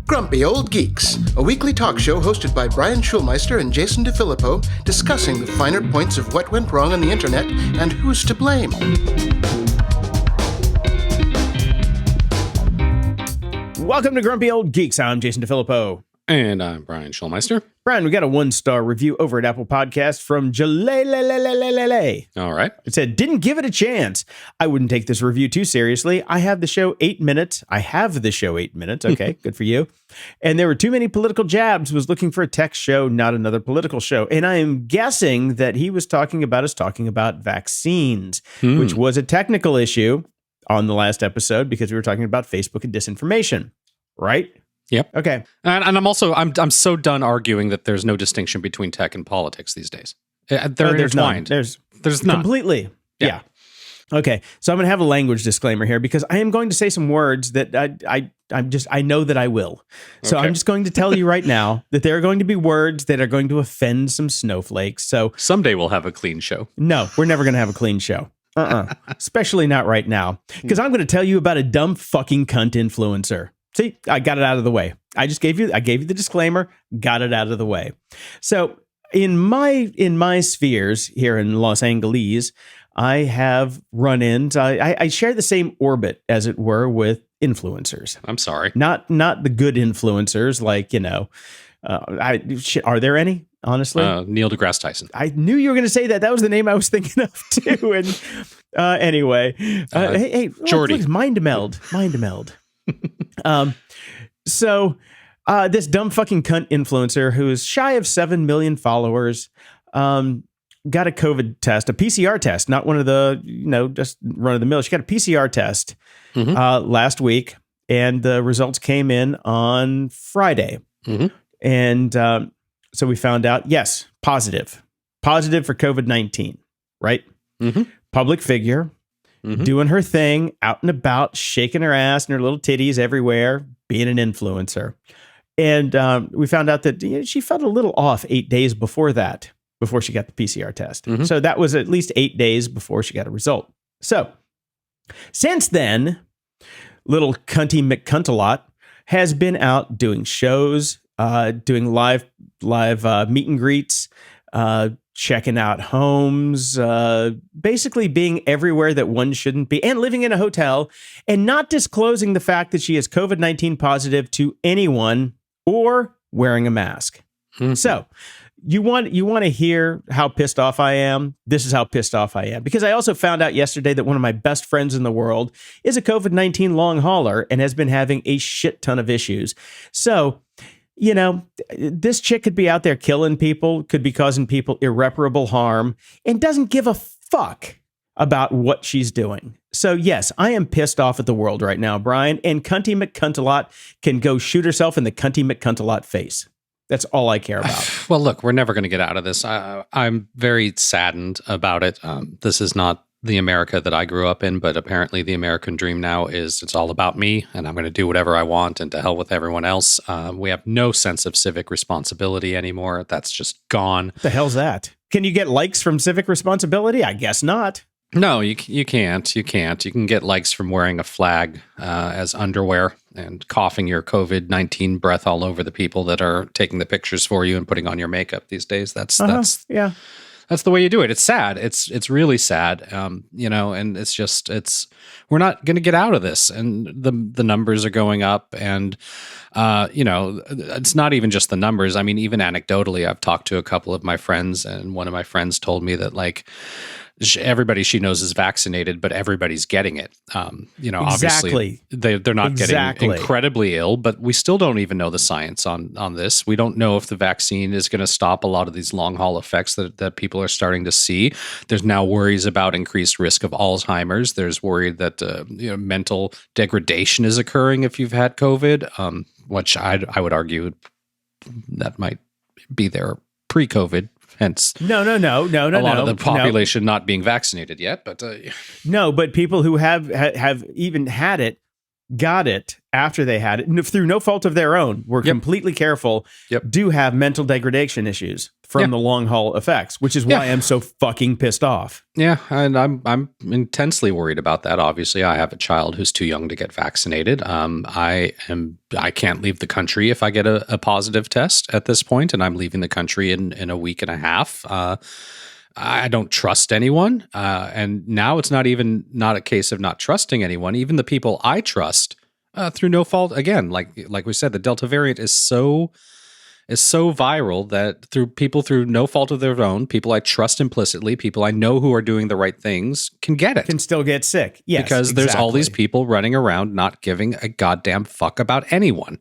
Grumpy Old Geeks, a weekly talk show hosted by Brian Schulmeister and Jason DeFilippo, discussing the finer points of what went wrong on the internet and who's to blame. Welcome to Grumpy Old Geeks. I'm Jason DeFilippo. And I'm Brian Schulmeister. Brian, we got a 1-star review over at Apple Podcast from Jalele. All right. It said, didn't give it a chance. I wouldn't take this review too seriously. I have the show 8 minutes. Okay, good for you. And there were too many political jabs. Was looking for a tech show, not another political show. And I am guessing that he was talking about vaccines, which was a technical issue on the last episode because we were talking about Facebook and disinformation, right? Yep. Okay. And I'm so done arguing that there's no distinction between tech and politics these days. They're intertwined. There's none. Completely. Yeah. Okay. So I'm going to have a language disclaimer here because I am going to say some words that I know that I will. So I'm just going to tell you right now that there are going to be words that are going to offend some snowflakes. So someday we'll have a clean show. No, we're never going to have a clean show. Especially not right now. Because I'm going to tell you about a dumb fucking cunt influencer. See, I got it out of the way. I gave you the disclaimer, got it out of the way. So in my spheres here in Los Angeles, I have run into, I share the same orbit, as it were, with influencers. I'm sorry. Not the good influencers, like, are there any, honestly? Neil deGrasse Tyson. I knew you were going to say that. That was the name I was thinking of, too. And anyway, hey, Jordy. Look, mind meld. So this dumb fucking cunt influencer who is shy of 7 million followers got a COVID test, a PCR test, not one of the, just run of the mill. She got a PCR test last week, and the results came in on Friday. And so we found out, yes, positive for COVID-19, right? Public figure. Doing her thing, out and about, shaking her ass and her little titties everywhere, being an influencer. And we found out that she felt a little off 8 days before she got the PCR test. So that was at least 8 days before she got a result. So since then, little cunty McCuntalot has been out doing shows, doing live meet and greets, checking out homes, basically being everywhere that one shouldn't be, and living in a hotel, and not disclosing the fact that she is COVID-19 positive to anyone or wearing a mask. So you want to hear how pissed off I am? This is how pissed off I am. Because I also found out yesterday that one of my best friends in the world is a COVID-19 long hauler and has been having a shit ton of issues. So this chick could be out there killing people, could be causing people irreparable harm, and doesn't give a fuck about what she's doing. So yes, I am pissed off at the world right now, Brian, and Cunty McCuntalot can go shoot herself in the Cunty McCuntalot face. That's all I care about. Well, look, we're never going to get out of this. I'm very saddened about it. This is not the America that I grew up in, but apparently the American dream now is it's all about me and I'm going to do whatever I want and to hell with everyone else. We have no sense of civic responsibility anymore. That's just gone. What the hell's that? Can you get likes from civic responsibility? I guess not. No, you can't. You can get likes from wearing a flag as underwear and coughing your COVID-19 breath all over the people that are taking the pictures for you and putting on your makeup these days. That's the way you do it. It's sad. It's really sad. And we're not going to get out of this. And the numbers are going up, and it's not even just the numbers. I mean, even anecdotally, I've talked to a couple of my friends, and one of my friends told me that everybody she knows is vaccinated, but everybody's getting it. Obviously they're not getting incredibly ill, but we still don't even know the science on this. We don't know if the vaccine is going to stop a lot of these long haul effects that people are starting to see. There's now worries about increased risk of Alzheimer's. There's worry that mental degradation is occurring if you've had COVID, which I would argue that might be there pre-COVID. Hence, no. A lot of the population not being vaccinated yet, but no. But people who have even had it got it after they had it through no fault of their own, were completely careful, do have mental degradation issues from the long haul effects, which is why I'm so fucking pissed off. Yeah, and I'm intensely worried about that. Obviously, I have a child who's too young to get vaccinated. I can't leave the country if I get a positive test at this point, and I'm leaving the country in a week and a half. I don't trust anyone. And now it's not a case of not trusting anyone. Even the people I trust, through no fault, again, like we said, the Delta variant is so viral that through no fault of their own, people I trust implicitly, people I know who are doing the right things can get it. Can still get sick. Yes, because there's all these people running around not giving a goddamn fuck about anyone.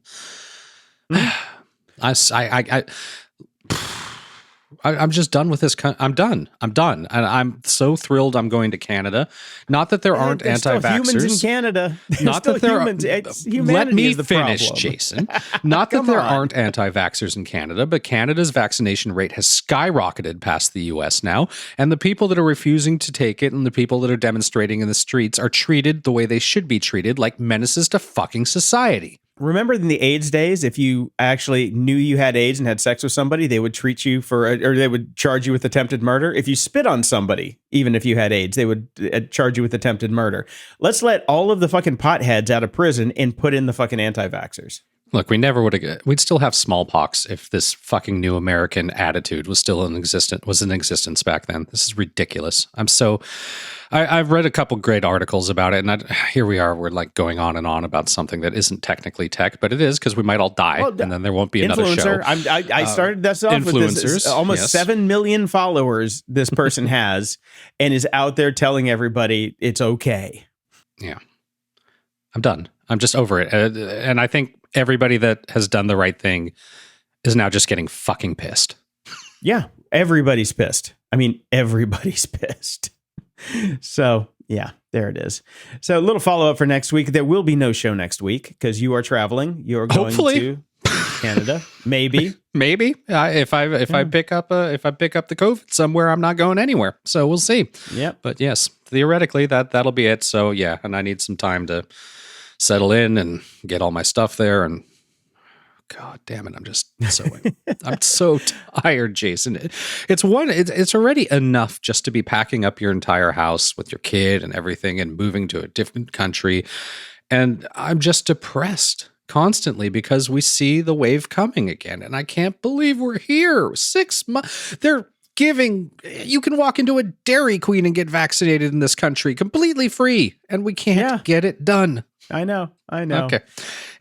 I'm just done with this. I'm done. And I'm so thrilled I'm going to Canada. Not that there aren't anti-vaxxers. Humans in Canada. Not that there are. Let me finish, problem. Jason. Not that there aren't anti-vaxxers in Canada, but Canada's vaccination rate has skyrocketed past the U.S. now. And the people that are refusing to take it and the people that are demonstrating in the streets are treated the way they should be treated, like menaces to fucking society. Remember in the AIDS days, if you actually knew you had AIDS and had sex with somebody, they would treat you or they would charge you with attempted murder. If you spit on somebody, even if you had AIDS, they would charge you with attempted murder. Let's let all of the fucking potheads out of prison and put in the fucking anti-vaxxers. Look, we never would have. We'd still have smallpox if this fucking new American attitude was still in existence back then. This is ridiculous. I've read a couple great articles about it, and here we are. We're like going on and on about something that isn't technically tech, but it is because we might all die, and then there won't be another show. I started this off with this almost 7 million followers this person has, and is out there telling everybody it's okay. Yeah, I'm done. I'm just over it, and I think everybody that has done the right thing is now just getting fucking pissed. Yeah, everybody's pissed. I mean, everybody's pissed. So, yeah, there it is. So, a little follow-up for next week. There will be no show next week because you are traveling. You're going to Canada. Maybe. If I pick up the COVID somewhere, I'm not going anywhere. So, we'll see. Yeah. But yes, theoretically, that'll be it. So, yeah, and I need some time to settle in and get all my stuff there. And God damn it, I'm so tired, Jason. It's already enough just to be packing up your entire house with your kid and everything and moving to a different country. And I'm just depressed constantly because we see the wave coming again. And I can't believe we're here. 6 months. You can walk into a Dairy Queen and get vaccinated in this country completely free. And we can't get it done. I know. Okay.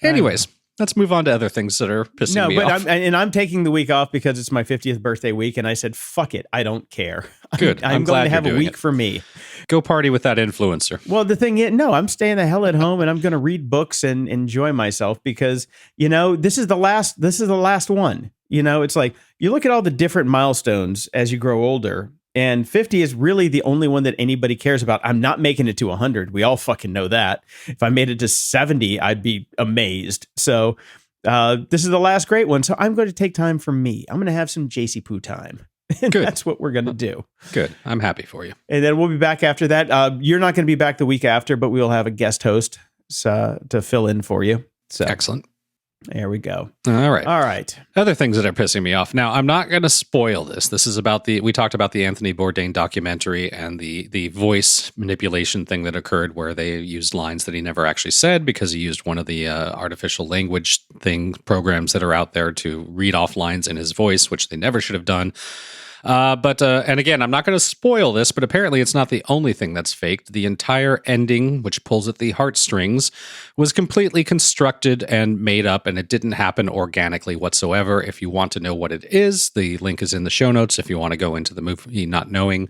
Anyways, let's move on to other things that are pissing me off. I'm taking the week off because it's my 50th birthday week, and I said, fuck it, I don't care. Good. I'm going to have a week for me. Go party with that influencer. Well, the thing is, no, I'm staying the hell at home, and I'm going to read books and enjoy myself because, this is the last one. It's like you look at all the different milestones as you grow older. And 50 is really the only one that anybody cares about. I'm not making it to 100. We all fucking know that. If I made it to 70, I'd be amazed. So this is the last great one. So I'm going to take time for me. I'm going to have some JC Poo time. And Good. That's what we're going to do. Good. I'm happy for you. And then we'll be back after that. You're not going to be back the week after, but we will have a guest host to fill in for you. So excellent. There we go. All right. Other things that are pissing me off. Now, I'm not going to spoil this. This is about we talked about the Anthony Bourdain documentary and the voice manipulation thing that occurred where they used lines that he never actually said because he used one of the artificial language programs that are out there to read off lines in his voice, which they never should have done. And again, I'm not going to spoil this, but apparently it's not the only thing that's faked. The entire ending, which pulls at the heartstrings, was completely constructed and made up, and it didn't happen organically whatsoever. If you want to know what it is, the link is in the show notes. If you want to go into the movie not knowing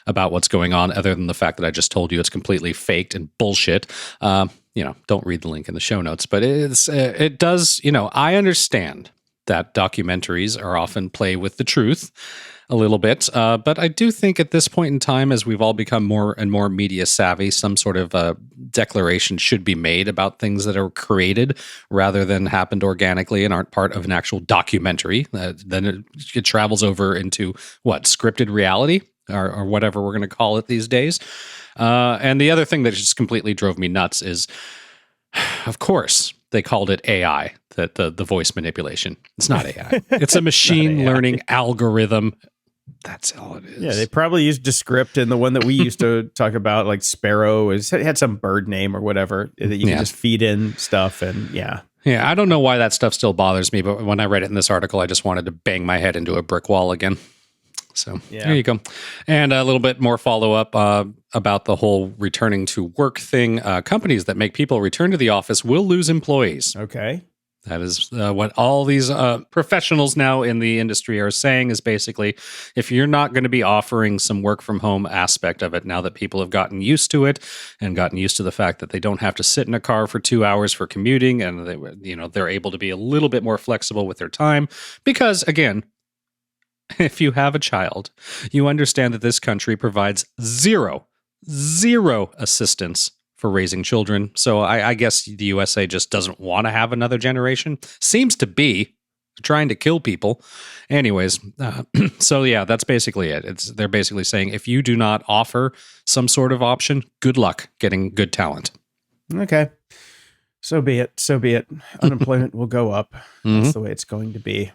about what's going on, other than the fact that I just told you it's completely faked and bullshit, don't read the link in the show notes. But it does, I understand that documentaries are often play with the truth a little bit. But I do think at this point in time, as we've all become more and more media savvy, some sort of declaration should be made about things that are created rather than happened organically and aren't part of an actual documentary. Then it travels over into scripted reality or whatever we're going to call it these days. And the other thing that just completely drove me nuts is Of course, they called it AI, the voice manipulation. It's not AI. It's a machine learning algorithm. That's all it is. Yeah, they probably used Descript, and the one that we used to talk about, like Sparrow, had some bird name or whatever that you can just feed in stuff, and yeah. Yeah, I don't know why that stuff still bothers me, but when I read it in this article, I just wanted to bang my head into a brick wall again. So there you go. And a little bit more follow-up about the whole returning to work thing. Companies that make people return to the office will lose employees. Okay. That is what all these professionals now in the industry are saying is basically, if you're not going to be offering some work from home aspect of it, now that people have gotten used to it and gotten used to the fact that they don't have to sit in a car for 2 hours for commuting, and they're able to be a little bit more flexible with their time, because again, if you have a child, you understand that this country provides zero assistance for raising children. So I guess the USA just doesn't want to have another generation. Seems to be trying to kill people. Anyways, so yeah, that's basically it. They're basically saying if you do not offer some sort of option, good luck getting good talent. Okay. So be it. Unemployment will go up. That's the way it's going to be.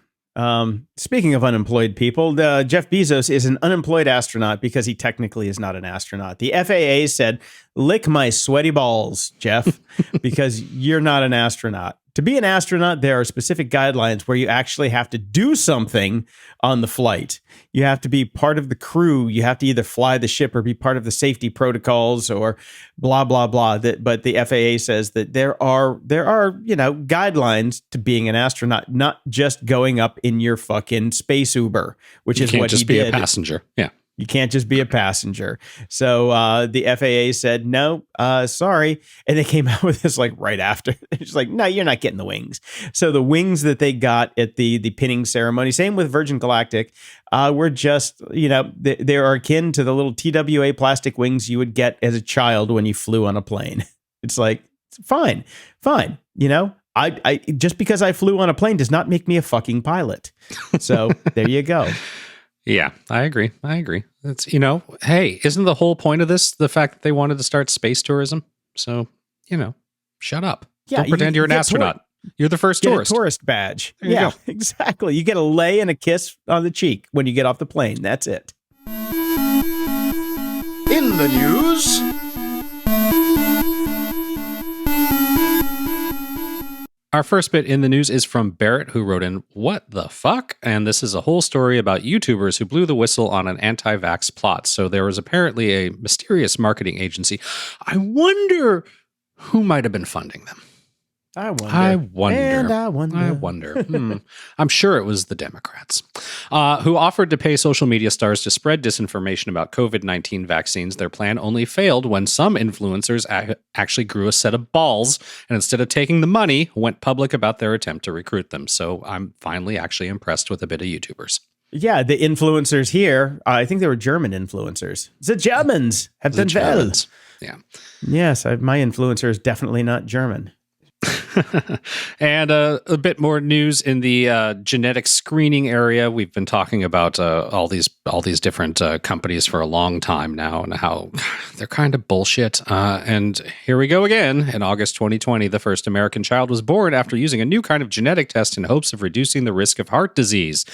Speaking of unemployed people, Jeff Bezos is an unemployed astronaut because he technically is not an astronaut. The FAA said, lick my sweaty balls, Jeff, because you're not an astronaut. To be an astronaut, there are specific guidelines where you actually have to do something on the flight. You have to be part of the crew. You have to either fly the ship or be part of the safety protocols or blah, blah, blah. But the FAA says that there are guidelines to being an astronaut, not just going up in your fucking space Uber, which is what he did. You can't just be a passenger. Yeah. You can't just be a passenger. So the FAA said, no, sorry. And they came out with this like right after. It's like, no, you're not getting the wings. So the wings that they got at the pinning ceremony, same with Virgin Galactic, were just, they are akin to the little TWA plastic wings you would get as a child when you flew on a plane. It's like, fine. I just because I flew on a plane does not make me a fucking pilot. So there you go. Yeah, I agree. It's, hey, isn't the whole point of this the fact that they wanted to start space tourism? So, shut up. Yeah, don't pretend you're an astronaut. You're the first tourist. Get a tourist badge. Yeah, exactly. You get a lay and a kiss on the cheek when you get off the plane. That's it. In the news... Our first bit in the news is from Barrett, who wrote in, "What the fuck?" And this is a whole story about YouTubers who blew the whistle on an anti-vax plot. So there was apparently a mysterious marketing agency. I wonder who might have been funding them. I wonder. I'm sure it was the Democrats, who offered to pay social media stars to spread disinformation about COVID-19 vaccines. Their plan only failed when some influencers actually grew a set of balls and instead of taking the money, went public about their attempt to recruit them. So I'm finally actually impressed with a bit of YouTubers. Yeah, the influencers here, I think they were German influencers. The Germans have done well. Yeah. Yes, my influencer is definitely not German. And a bit more news in the genetic screening area. We've been talking about all these different companies for a long time now, and how they're kind of bullshit. And here we go again. In August 2020, the first American child was born after using a new kind of genetic test in hopes of reducing the risk of heart disease.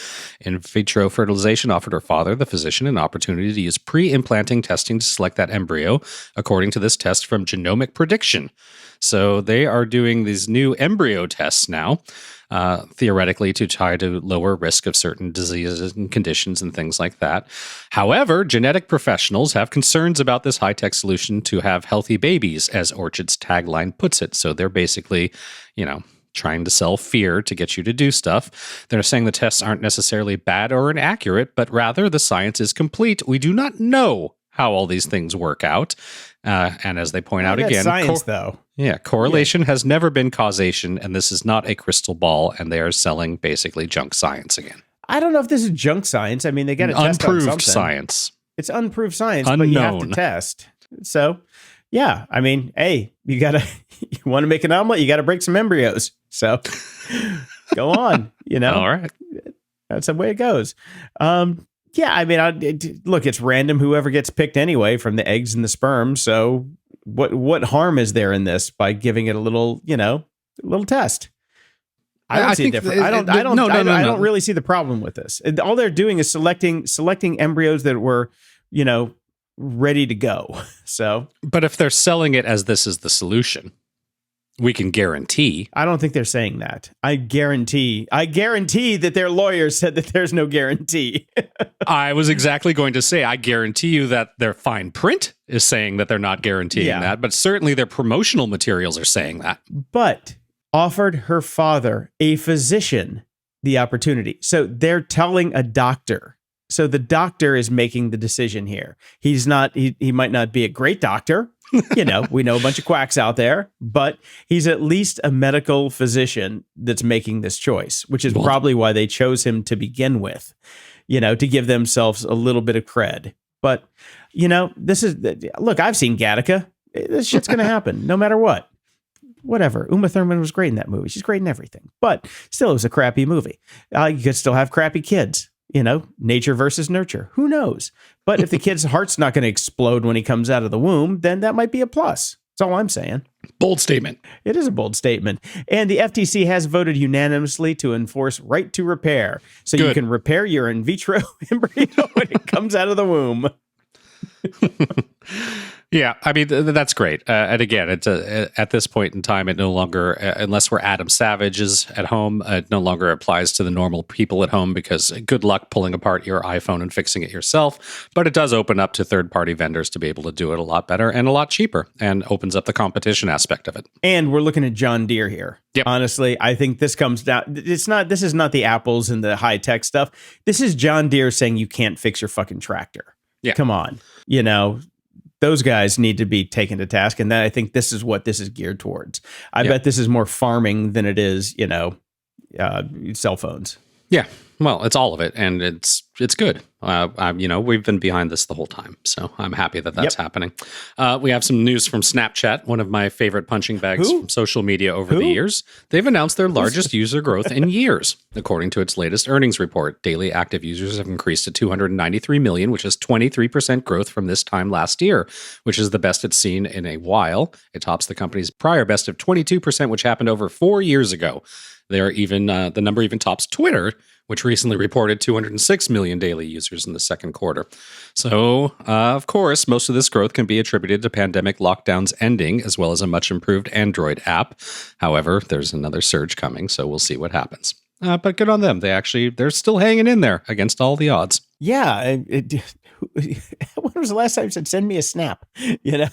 In vitro fertilization offered her father, the physician, an opportunity to use pre-implanting testing to select that embryo, according to this test from Genomic Prediction. So they are doing these new embryo tests now, theoretically to try to lower risk of certain diseases and conditions and things like that. However, genetic professionals have concerns about this high-tech solution to have healthy babies, as Orchard's tagline puts it. So they're basically, trying to sell fear to get you to do stuff. They're saying the tests aren't necessarily bad or inaccurate, but rather the science is complete. We do not know how all these things work out. And as they point out again, science though. Yeah, correlation has never been causation, and this is not a crystal ball, and they are selling basically junk science again. I don't know if this is junk science. I mean, they got to test on something. Unproved science. It's unproved science, Unknown. But you have to test. So, yeah, I mean, hey, you want to make an omelet, you got to break some embryos. So, go on, All right. That's the way it goes. Yeah, I mean, look, it's random whoever gets picked anyway from the eggs and the sperm. So what harm is there in this by giving it a little, little test? I don't see a difference. I don't really see the problem with this. All they're doing is selecting embryos that were, ready to go. So, but if they're selling it as this is the solution, we can guarantee. I don't think they're saying that. I guarantee that their lawyers said that there's no guarantee. I was exactly going to say, I guarantee you that their fine print is saying that they're not guaranteeing that, but certainly their promotional materials are saying that. But offered her father, a physician, the opportunity. So they're telling a doctor. So the doctor is making the decision here. He's not, he might not be a great doctor. We know a bunch of quacks out there, but he's at least a medical physician that's making this choice, which is probably why they chose him to begin with, to give themselves a little bit of cred. But, look, I've seen Gattaca. This shit's going to happen no matter what. Whatever. Uma Thurman was great in that movie. She's great in everything, but still it was a crappy movie. You could still have crappy kids. Nature versus nurture. Who knows? But if the kid's heart's not going to explode when he comes out of the womb, then that might be a plus. That's all I'm saying. Bold statement. It is a bold statement. And the FTC has voted unanimously to enforce right to repair. So you can repair your in vitro embryo when it comes out of the womb. Yeah, I mean, that's great. And again, it's at this point in time, it no longer, unless we're Adam Savages at home, it no longer applies to the normal people at home because good luck pulling apart your iPhone and fixing it yourself. But it does open up to third-party vendors to be able to do it a lot better and a lot cheaper, and opens up the competition aspect of it. And we're looking at John Deere here. Yep. Honestly, I think this comes down. This is not the Apples and the high-tech stuff. This is John Deere saying you can't fix your fucking tractor. Yeah. Come on. Those guys need to be taken to task. And then I think this is what this is geared towards. I bet this is more farming than it is, cell phones. Yeah. Well, it's all of it. And it's good. We've been behind this the whole time. So I'm happy that that's happening. We have some news from Snapchat, one of my favorite punching bags from social media over the years. They've announced their largest user growth in years. According to its latest earnings report, daily active users have increased to 293 million, which is 23% growth from this time last year, which is the best it's seen in a while. It tops the company's prior best of 22%, which happened over 4 years ago. The number even tops Twitter, which recently reported 206 million daily users in the second quarter. So, of course, most of this growth can be attributed to pandemic lockdowns ending, as well as a much improved Android app. However, there's another surge coming, so we'll see what happens. But good on them. They're still hanging in there against all the odds. Yeah. When was the last time you said, send me a snap? I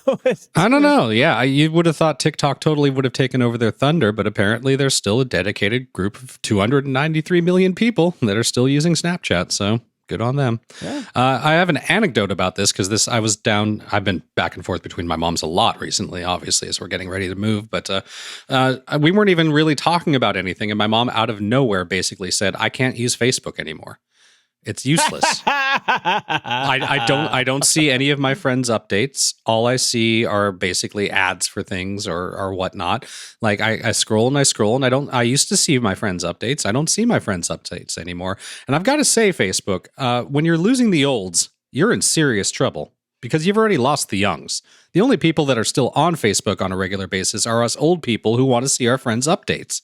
don't know. Yeah, you would have thought TikTok totally would have taken over their thunder, but apparently there's still a dedicated group of 293 million people that are still using Snapchat. So good on them. Yeah. I have an anecdote about this because I've been back and forth between my moms a lot recently, obviously, as we're getting ready to move. But we weren't even really talking about anything. And my mom out of nowhere basically said, I can't use Facebook anymore. It's useless. I don't see any of my friends' updates. All I see are basically ads for things or whatnot. Like I scroll and I used to see my friends' updates. I don't see my friends' updates anymore. And I've got to say, Facebook, when you're losing the olds, you're in serious trouble because you've already lost the youngs. The only people that are still on Facebook on a regular basis are us old people who want to see our friends' updates.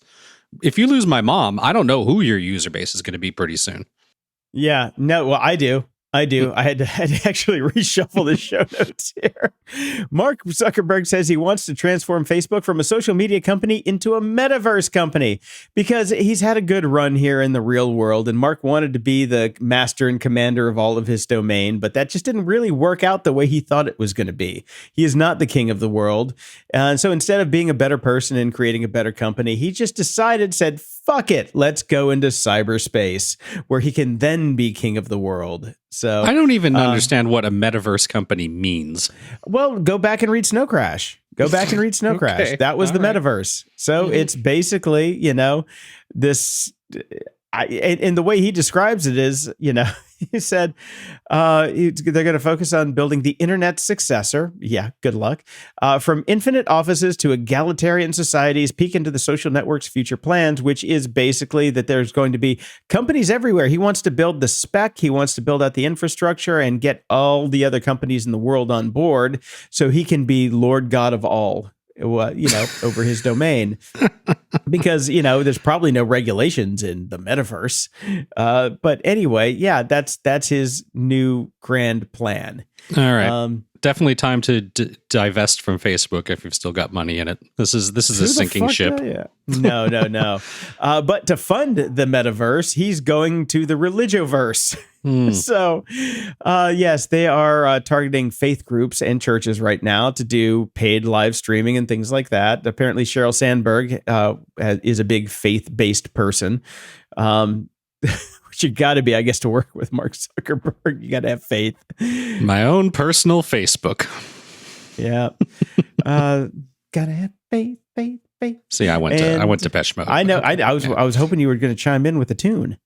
If you lose my mom, I don't know who your user base is going to be pretty soon. Yeah, no, well, I do. I had to actually reshuffle the show notes here. Mark Zuckerberg says he wants to transform Facebook from a social media company into a metaverse company because he's had a good run here in the real world. And Mark wanted to be the master and commander of all of his domain, but that just didn't really work out the way he thought it was going to be. He is not the king of the world. And so instead of being a better person and creating a better company, he just said, fuck it, let's go into cyberspace where he can then be king of the world. So I don't even understand what a metaverse company means. Well, go back and read Snow Crash. Okay. That was All the right. metaverse. So it's basically, this, and the way he describes it is, He said they're going to focus on building the internet's successor. Yeah, good luck. From infinite offices to egalitarian societies, peek into the social network's future plans, which is basically that there's going to be companies everywhere. He wants to build the spec. He wants to build out the infrastructure and get all the other companies in the world on board so he can be Lord God of all, over his domain. Because, there's probably no regulations in the metaverse. But anyway, yeah, that's his new grand plan. All right. Definitely time to divest from Facebook if you've still got money in it. This is a sinking ship. Yeah. No. But to fund the metaverse, he's going to the religioverse. So, yes, they are targeting faith groups and churches right now to do paid live streaming and things like that. Apparently, Sheryl Sandberg is a big faith-based person. Which you got to be, I guess, to work with Mark Zuckerberg. You got to have faith. My own personal Facebook. Yeah. Gotta have faith. See, I went to Depeche Mode. I know. I was hoping you were going to chime in with a tune,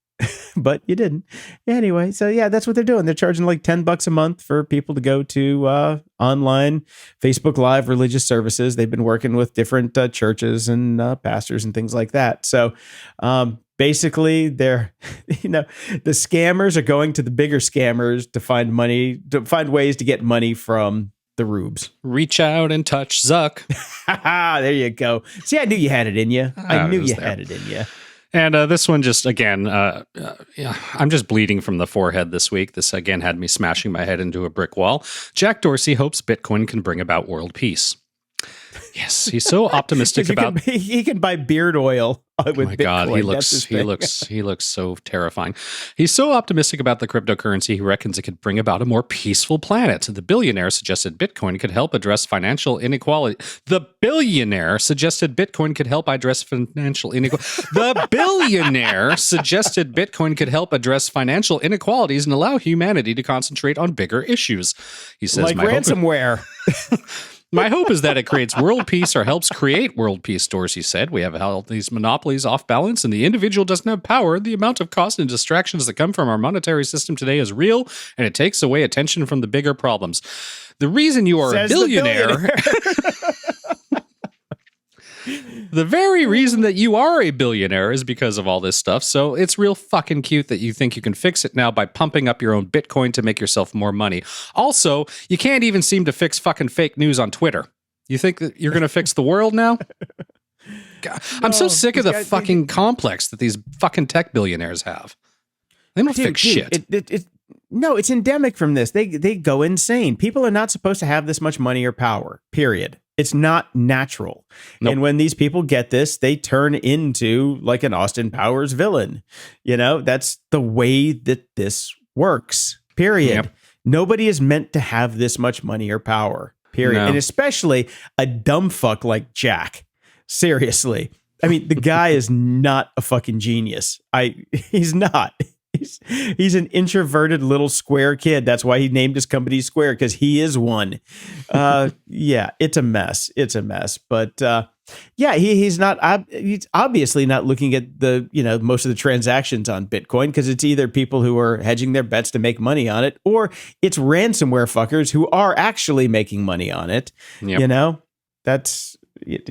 but you didn't. Anyway, so yeah, that's what they're doing. They're charging like $10 a month for people to go to online Facebook Live religious services. They've been working with different churches and pastors and things like that. So, basically, they're, the scammers are going to the bigger scammers to find money, to find ways to get money from the rubes. Reach out and touch Zuck. There you go. See, I knew you had it in you. I knew you had it in you. And this one just, again, I'm just bleeding from the forehead this week. This, again, had me smashing my head into a brick wall. Jack Dorsey hopes Bitcoin can bring about world peace. Yes, he's so optimistic about. He can buy beard oil with Bitcoin. Oh my God, he looks so terrifying. He's so optimistic about the cryptocurrency. He reckons it could bring about a more peaceful planet. The billionaire suggested Bitcoin could help address financial inequality. The billionaire suggested Bitcoin could help address financial inequality. The billionaire suggested Bitcoin could help address financial inequalities and allow humanity to concentrate on bigger issues. He says, like ransomware. My hope is that it creates world peace or helps create world peace, Dorsey said. We have held these monopolies off balance and the individual doesn't have power. The amount of cost and distractions that come from our monetary system today is real and it takes away attention from the bigger problems. The reason you are a billionaire... The very reason that you are a billionaire is because of all this stuff. So it's real fucking cute that you think you can fix it now by pumping up your own Bitcoin to make yourself more money. Also, you can't even seem to fix fucking fake news on Twitter. You think that you're going to fix the world now? God, I'm so sick of the fucking complex that these fucking tech billionaires have. They don't fix shit. No, it's endemic from this. They go insane. People are not supposed to have this much money or power, period. It's not natural. Nope. And when these people get this, they turn into like an Austin Powers villain. That's the way that this works, period. Yep. Nobody is meant to have this much money or power, period. No. And especially a dumb fuck like Jack. Seriously. I mean, the guy is not a fucking genius. He's not. He's an introverted little square kid. That's why he named his company Square, because he is one. Yeah, it's a mess. But he's obviously not looking at the most of the transactions on Bitcoin, because it's either people who are hedging their bets to make money on it, or it's ransomware fuckers who are actually making money on it. Yep. That's.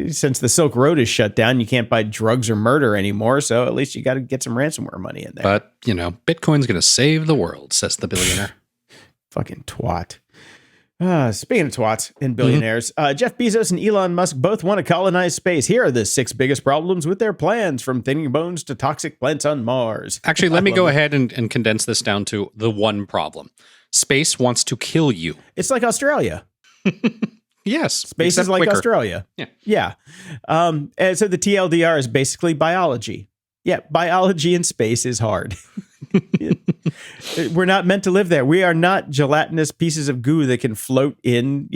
Since the Silk Road is shut down, you can't buy drugs or murder anymore. So at least you got to get some ransomware money in there. But, Bitcoin's going to save the world, says the billionaire. Fucking twat. Speaking of twats and billionaires, Jeff Bezos and Elon Musk both want to colonize space. Here are the 6 biggest problems with their plans, from thinning bones to toxic plants on Mars. Actually, let me go ahead and condense this down to the one problem. Space wants to kill you. It's like Australia. Yes. Space is like quicker. Australia. Yeah. And so the TLDR is basically biology. Yeah. Biology in space is hard. We're not meant to live there. We are not gelatinous pieces of goo that can float in,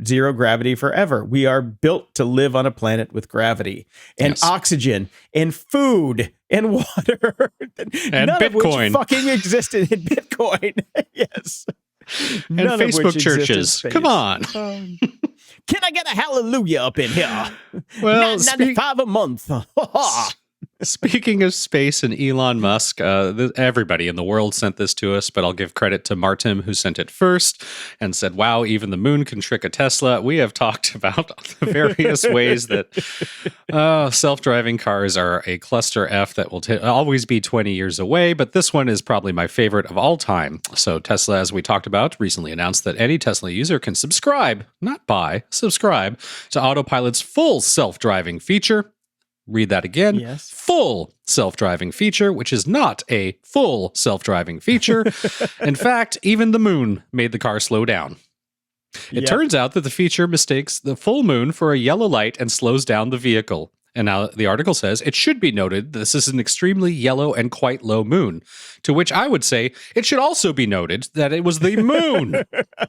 zero gravity forever. We are built to live on a planet with gravity and oxygen and food and water. And none Bitcoin. Of which fucking existed in Bitcoin. Yes. And Facebook churches. Come on. Can I get a hallelujah up in here? Well, $9.95 a month. Speaking of space and Elon Musk, everybody in the world sent this to us, but I'll give credit to Martin, who sent it first and said, wow, even the moon can trick a Tesla. We have talked about the various ways that self-driving cars are a cluster F that will always be 20 years away, but this one is probably my favorite of all time. So Tesla, as we talked about, recently announced that any Tesla user can subscribe, not buy, subscribe to Autopilot's full self-driving feature. Read that again. Yes. Full self-driving feature, which is not a full self-driving feature. In fact, even the moon made the car slow down. It turns out that the feature mistakes the full moon for a yellow light and slows down the vehicle. And now the article says, it should be noted this is an extremely yellow and quite low moon. To which I would say, it should also be noted that it was the moon,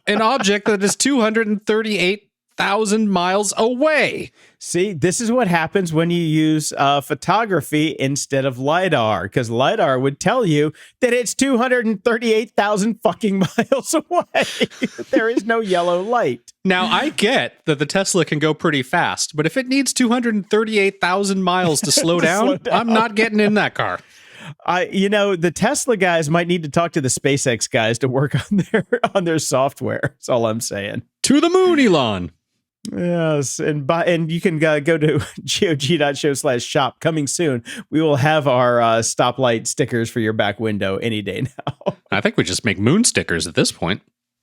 an object that is 238,000 miles away. See, this is what happens when you use photography instead of LiDAR, because LiDAR would tell you that it's 238,000 fucking miles away. There is no yellow light. Now, I get that the Tesla can go pretty fast, but if it needs 238,000 miles to slow down, I'm not getting in that car. The Tesla guys might need to talk to the SpaceX guys to work on their software. That's all I'm saying. To the moon, Elon. Yes, and you can go to gog.show/shop. Coming soon, we will have our stoplight stickers for your back window any day now. I think we just make moon stickers at this point.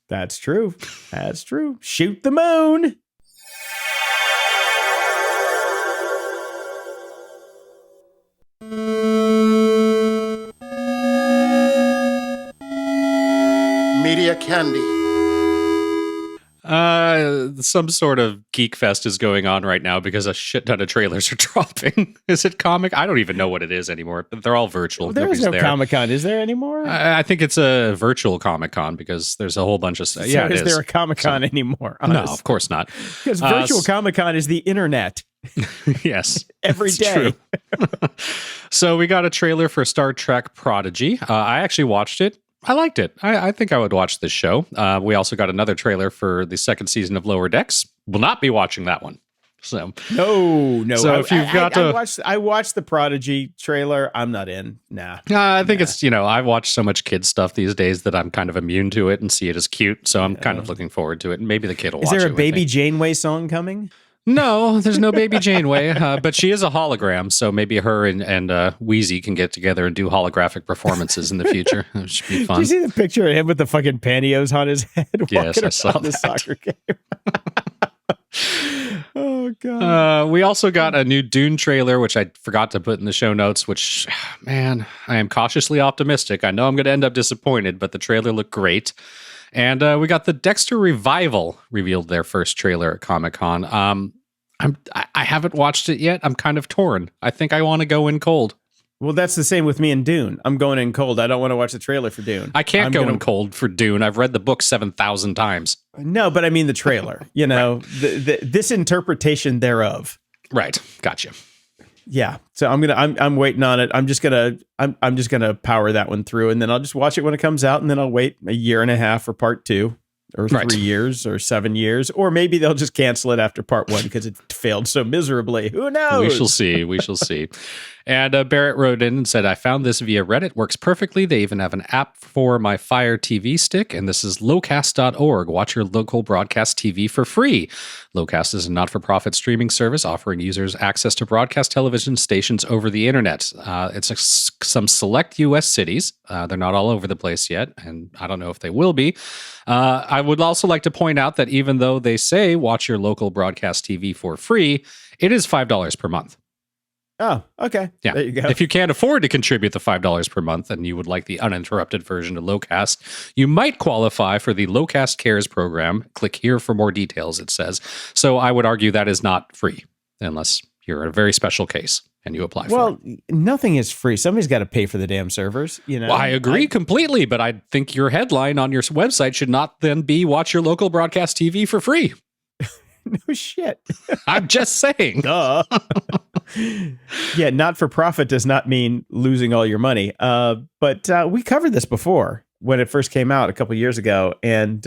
That's true. That's true. Shoot the moon. Media candy. Some sort of geek fest is going on right now because a shit ton of trailers are dropping. Is it comic? I don't even know what it is anymore. They're all virtual. Well, there is no Comic-Con. Is there anymore? I think it's a virtual Comic-Con because there's a whole bunch of stuff. So is there a Comic-Con anymore? No, of course not. Because virtual Comic-Con is the internet. Yes. Every day. So we got a trailer for Star Trek Prodigy. I actually watched it. I liked it. I think I would watch this show. We also got another trailer for the second season of Lower Decks. Will not be watching that one. So no. So if you've got I watched the Prodigy trailer. I'm not in. Nah. I think it's I've watched so much kids stuff these days that I'm kind of immune to it and see it as cute. So I'm kind of looking forward to it. And maybe the kid will watch it. Is there a Baby Janeway song coming? No, there's no Baby Janeway, but she is a hologram, so maybe her and Wheezy can get together and do holographic performances in the future. It should be fun. Did you see the picture of him with the fucking pantyhose on his head? Yes, I saw the soccer game. Oh, God. We also got a new Dune trailer, which I forgot to put in the show notes, which, man, I am cautiously optimistic. I know I'm going to end up disappointed, but the trailer looked great. And we got the Dexter Revival revealed their first trailer at Comic-Con. I haven't watched it yet. I'm kind of torn. I think I want to go in cold. Well, that's the same with me and Dune. I'm going in cold. I don't want to watch the trailer for Dune. I can't go in cold for Dune. I've read the book 7,000 times. No, but I mean the trailer. Right. This interpretation thereof. Right. Gotcha. Yeah. So I'm waiting on it. I'm just gonna power that one through, and then I'll just watch it when it comes out, and then I'll wait a year and a half for part 2. Or 3 years or 7 years, or maybe they'll just cancel it after part 1 because it failed so miserably. Who knows? We shall see. And Barrett wrote in and said, I found this via Reddit. Works perfectly. They even have an app for my Fire TV stick, and this is locast.org. Watch your local broadcast TV for free. Locast is a not-for-profit streaming service offering users access to broadcast television stations over the internet. It's some select U.S. cities. They're not all over the place yet, and I don't know if they will be. I would also like to point out that even though they say watch your local broadcast TV for free, it is $5 per month. Oh, okay. Yeah. There you go. If you can't afford to contribute the $5 per month and you would like the uninterrupted version of Locast, you might qualify for the Locast Cares program. Click here for more details, it says. So I would argue that is not free unless you're in a very special case and you apply for it. Well, nothing is free. Somebody's got to pay for the damn servers. Well, I agree completely, but I think your headline on your website should not then be watch your local broadcast TV for free. No shit. I'm just saying. Duh. Yeah, not for profit does not mean losing all your money. But we covered this before when it first came out a couple years ago. And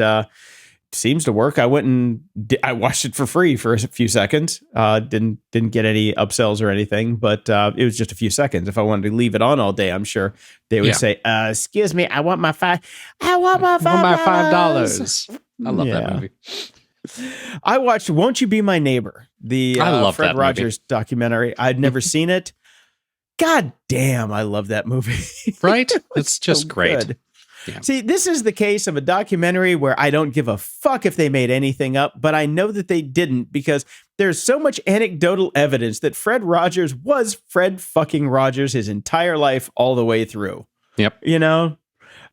seems to work. I went and I watched it for free for a few seconds. Didn't get any upsells or anything, but it was just a few seconds. If I wanted to leave it on all day, I'm sure they would say, "Excuse me, I want my $5. I want my $5. I love that movie. I watched "Won't You Be My Neighbor," the I love Fred that Rogers documentary. I'd never seen it. God damn, I love that movie. Right? It's just so great. Good. Yeah. See, this is the case of a documentary where I don't give a fuck if they made anything up, but I know that they didn't because there's so much anecdotal evidence that Fred Rogers was Fred fucking Rogers his entire life all the way through. Yep. You know?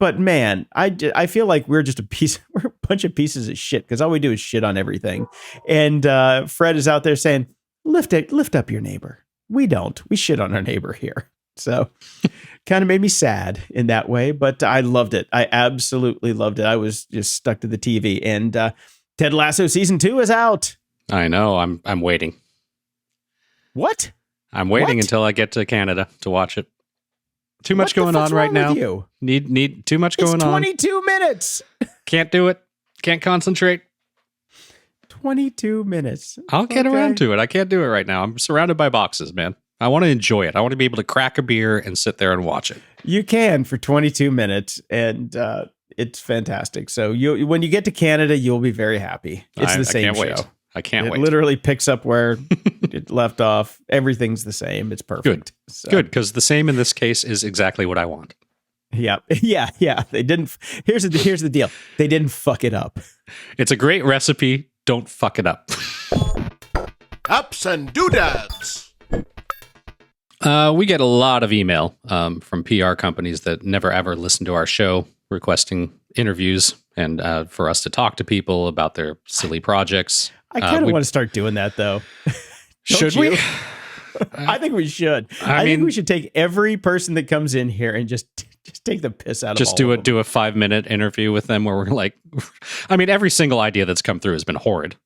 But man, I feel like we're a bunch of pieces of shit because all we do is shit on everything. And Fred is out there saying, lift up your neighbor. We don't. We shit on our neighbor here. So kind of made me sad in that way, but I loved it. I absolutely loved it. I was just stuck to the TV. And Ted Lasso season 2 is out. I know. I'm waiting. What? I'm waiting until I get to Canada to watch it. Too much going on right now. You? Need too much going on. 22 minutes. Can't do it. Can't concentrate. 22 minutes. I'll get around to it. I can't do it right now. I'm surrounded by boxes, man. I want to enjoy it. I want to be able to crack a beer and sit there and watch it. You can for 22 minutes, and it's fantastic. So when you get to Canada, you'll be very happy. It's the same show. Wait. I can't wait. It literally picks up where it left off. Everything's the same. It's perfect. Good, because the same in this case is exactly what I want. Yeah. They didn't. Here's the deal. They didn't fuck it up. It's a great recipe. Don't fuck it up. Ups and doodads. We get a lot of email from PR companies that never ever listen to our show requesting interviews and for us to talk to people about their silly projects. I kind of want to start doing that, though. Should we? I think we should. I think we should take every person that comes in here and just take the piss out of just all of them. do a 5-minute interview with them where we're like, I mean, every single idea that's come through has been horrid.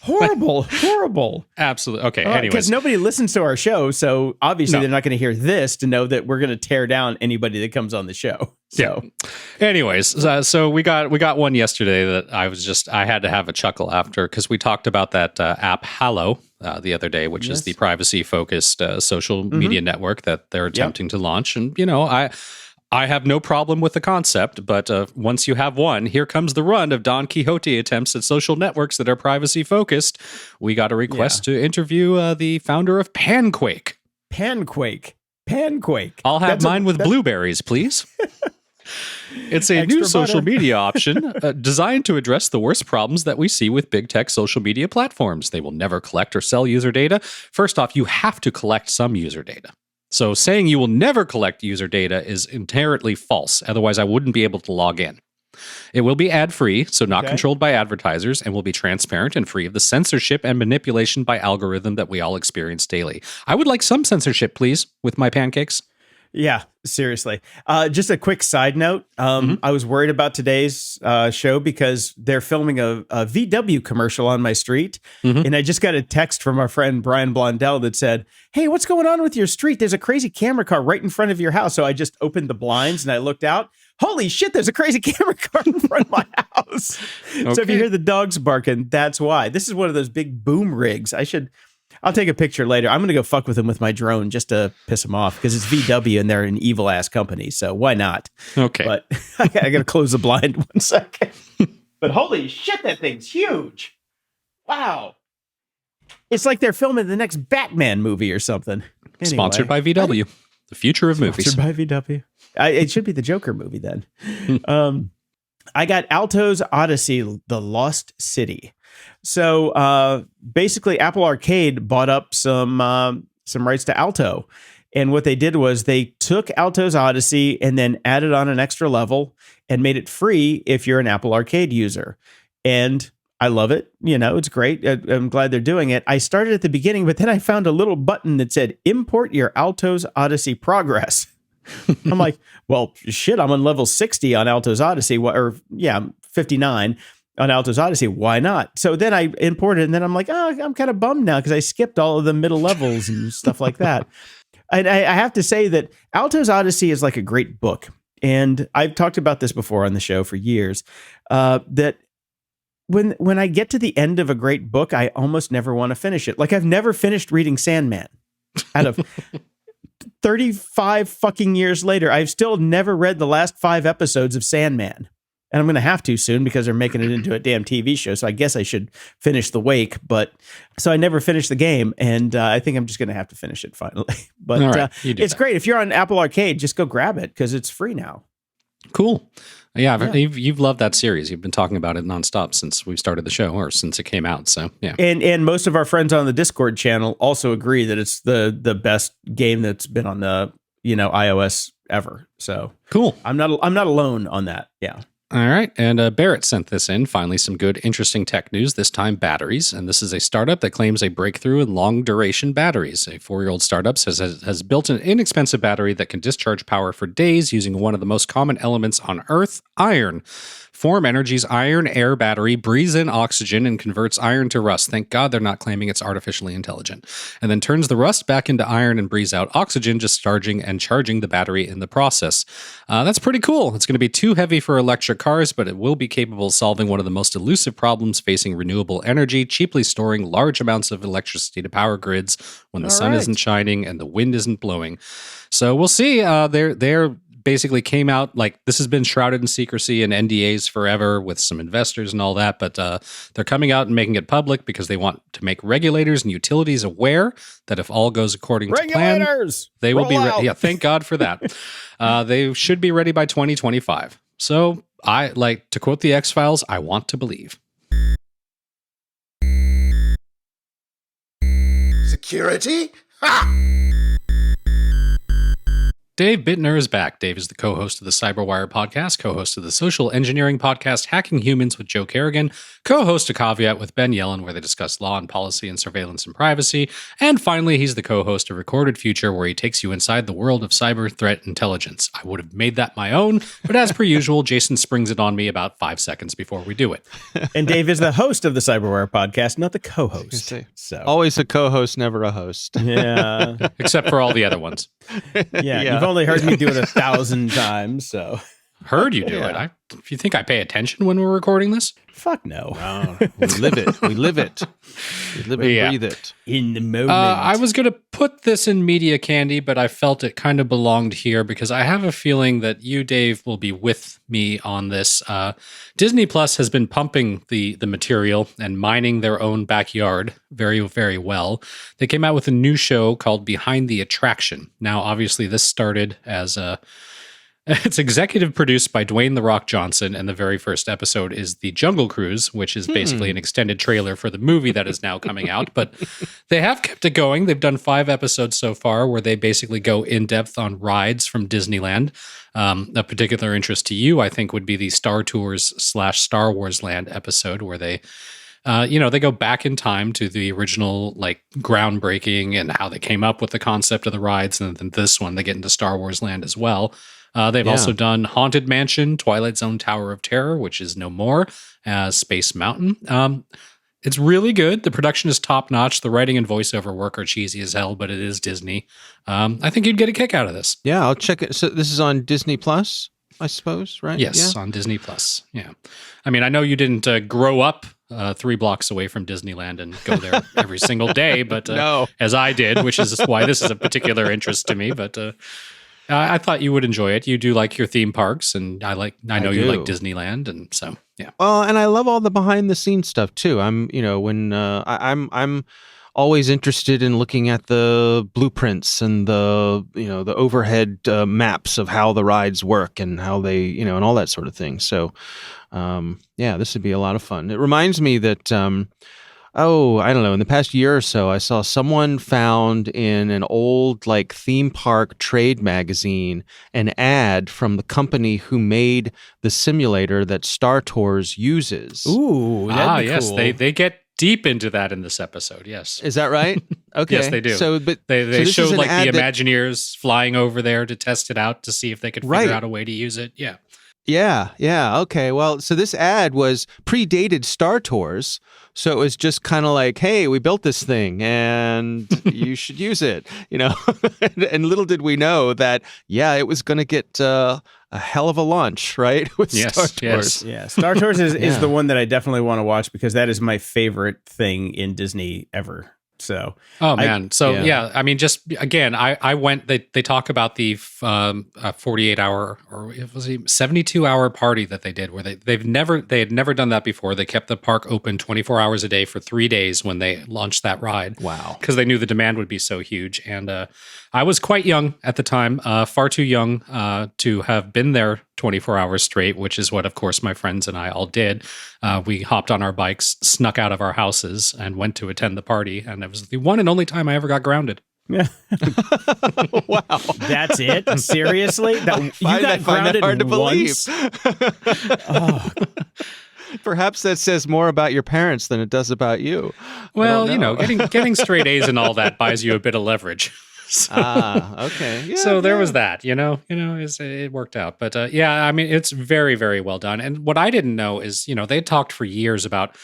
Horrible. Absolutely. Okay. Anyways, because nobody listens to our show, so obviously they're not going to hear this to know that we're going to tear down anybody that comes on the show. So, anyways, so we got one yesterday that I had to have a chuckle after because we talked about that app Hallow the other day, which is the privacy focused social media network that they're attempting to launch, and I have no problem with the concept, but once you have one, here comes the run of Don Quixote attempts at social networks that are privacy focused. We got a request to interview the founder of Panquake. Panquake. I'll have mine with blueberries, please. It's a new social media option designed to address the worst problems that we see with big tech social media platforms. They will never collect or sell user data. First off, you have to collect some user data. So saying you will never collect user data is inherently false. Otherwise, I wouldn't be able to log in. It will be ad-free, so not controlled by advertisers, and will be transparent and free of the censorship and manipulation by algorithm that we all experience daily. I would like some censorship, please, with my pancakes. Yeah, seriously. Just a quick side note. I was worried about today's show because they're filming a VW commercial on my street. And I just got a text from our friend Brian Blondell that said, "Hey, what's going on with your street? There's a crazy camera car right in front of your house." So I just opened the blinds and I looked out. Holy shit, there's a crazy camera car in front of my house. So if you hear the dogs barking, that's why. This is one of those big boom rigs. I'll take a picture later. I'm going to go fuck with him with my drone just to piss him off because it's VW and they're an evil ass company. So why not? Okay. But I got to close the blind 1 second. But holy shit, that thing's huge. Wow. It's like they're filming the next Batman movie or something. Anyway, sponsored by VW. The future of movies. Sponsored by VW. It should be the Joker movie then. I got Alto's Odyssey, The Lost City. So basically, Apple Arcade bought up some rights to Alto. And what they did was they took Alto's Odyssey and then added on an extra level and made it free if you're an Apple Arcade user. And I love it. It's great. I'm glad they're doing it. I started at the beginning, but then I found a little button that said, import your Alto's Odyssey progress. I'm like, well, shit, I'm on level 60 on Alto's Odyssey, 59 on Alto's Odyssey. Why not? So then I imported it, and then I'm like, oh, I'm kind of bummed now because I skipped all of the middle levels and stuff like that. And I have to say that Alto's Odyssey is like a great book. And I've talked about this before on the show for years, that when I get to the end of a great book, I almost never want to finish it. Like I've never finished reading Sandman. Out of 35 fucking years later, I've still never read the last 5 episodes of Sandman. And I'm going to have to soon because they're making it into a damn TV show. So I guess I should finish The Wake. But so I never finished the game. And I think I'm just going to have to finish it finally. But right, it's great. If you're on Apple Arcade, just go grab it because it's free now. Cool. Yeah. You've loved that series. You've been talking about it nonstop since we started the show or since it came out. So, yeah. And most of our friends on the Discord channel also agree that it's the best game that's been on the, iOS ever. So cool. I'm not alone on that. Yeah. All right. And Barrett sent this in. Finally, some good, interesting tech news, this time batteries. And this is a startup that claims a breakthrough in long-duration batteries. A 4-year-old startup has built an inexpensive battery that can discharge power for days using one of the most common elements on Earth, iron. Form Energy's iron-air battery breathes in oxygen and converts iron to rust. Thank God they're not claiming it's artificially intelligent. And then turns the rust back into iron and breathes out oxygen, discharging and charging the battery in the process. That's pretty cool. It's going to be too heavy for electric cars, but it will be capable of solving one of the most elusive problems facing renewable energy, cheaply storing large amounts of electricity to power grids when the sun isn't shining and the wind isn't blowing. So we'll see. They're basically came out like this has been shrouded in secrecy and NDAs forever with some investors and all that, but they're coming out and making it public because they want to make regulators and utilities aware that if all goes according to plan, they will be ready. Yeah, thank God for that. They should be ready by 2025. So I like to quote the X-Files, I want to believe. Security? Ha! Dave Bittner is back. Dave is the co-host of the Cyberwire podcast, co-host of the social engineering podcast Hacking Humans with Joe Kerrigan, co-host of Caveat with Ben Yellen, where they discuss law and policy and surveillance and privacy. And finally, he's the co-host of Recorded Future, where he takes you inside the world of cyber threat intelligence. I would have made that my own, but as per usual, Jason springs it on me about 5 seconds before we do it. And Dave is the host of the Cyberwire podcast, not the co-host. So always a co-host, never a host. Yeah. Except for all the other ones. Yeah. You've only heard me do it 1,000 times, so. Heard you do it. If you think I pay attention when we're recording this? Fuck no. We live it. We live it. We live and breathe it. In the moment. I was going to put this in media candy, but I felt it kind of belonged here because I have a feeling that you, Dave, will be with me on this. Disney Plus has been pumping the material and mining their own backyard very, very well. They came out with a new show called Behind the Attraction. Now, obviously, this started as a... It's executive produced by Dwayne "The Rock" Johnson, and the very first episode is The Jungle Cruise, which is basically an extended trailer for the movie that is now coming out. But they have kept it going. They've done 5 episodes so far where they basically go in-depth on rides from Disneyland. A particular interest to you, I think, would be the Star Tours / Star Wars Land episode where they... they go back in time to the original, like, groundbreaking and how they came up with the concept of the rides. And then this one, they get into Star Wars Land as well. They've also done Haunted Mansion, Twilight Zone Tower of Terror, which is no more, as Space Mountain. It's really good. The production is top-notch. The writing and voiceover work are cheesy as hell, but it is Disney. I think you'd get a kick out of this. Yeah, I'll check it. So this is on Disney Plus, I suppose, right? Yes, on Disney Plus. Yeah. I mean, I know you didn't grow up 3 blocks away from Disneyland and go there every single day, but no. As I did, which is why this is a particular interest to me, but... I thought you would enjoy it. You do like your theme parks, and I know you like Disneyland, and so yeah. Well, and I love all the behind the scenes stuff too. I'm always interested in looking at the blueprints and the overhead maps of how the rides work and how they and all that sort of thing. So, this would be a lot of fun. It reminds me that. I don't know. In the past year or so, I saw someone found in an old theme park trade magazine an ad from the company who made the simulator that Star Tours uses. Ooh, that'd be yes, cool. they get deep into that in this episode. Yes, is that right? Okay, yes, they do. So, but they so showed the Imagineers flying over there to test it out to see if they could figure out a way to use it. Yeah. Yeah. Okay. Well, so this ad was predated Star Tours. So it was just kind of like, hey, we built this thing and you should use it, and little did we know that, it was going to get a hell of a launch, right? With Star Tours. Yeah. Star Tours is the one that I definitely want to watch because that is my favorite thing in Disney ever. So, man. I mean, just again, I went, they talk about the 48 hour or it was a 72 hour party that they did where they had never done that before. They kept the park open 24 hours a day for 3 days when they launched that ride. Wow. Because they knew the demand would be so huge. And I was quite young at the time, far too young to have been there 24 hours straight, which is what, of course, my friends and I all did. We hopped on our bikes, snuck out of our houses, and went to attend the party. And it was the one and only time I ever got grounded. Yeah. Wow. That's it? Seriously? You got grounded hard to once? Oh. Perhaps that says more about your parents than it does about you. Well, getting straight A's and all that buys you a bit of leverage. Okay. Yeah, so there was that, it worked out. But I mean, it's very, very well done. And what I didn't know is, they talked for years about,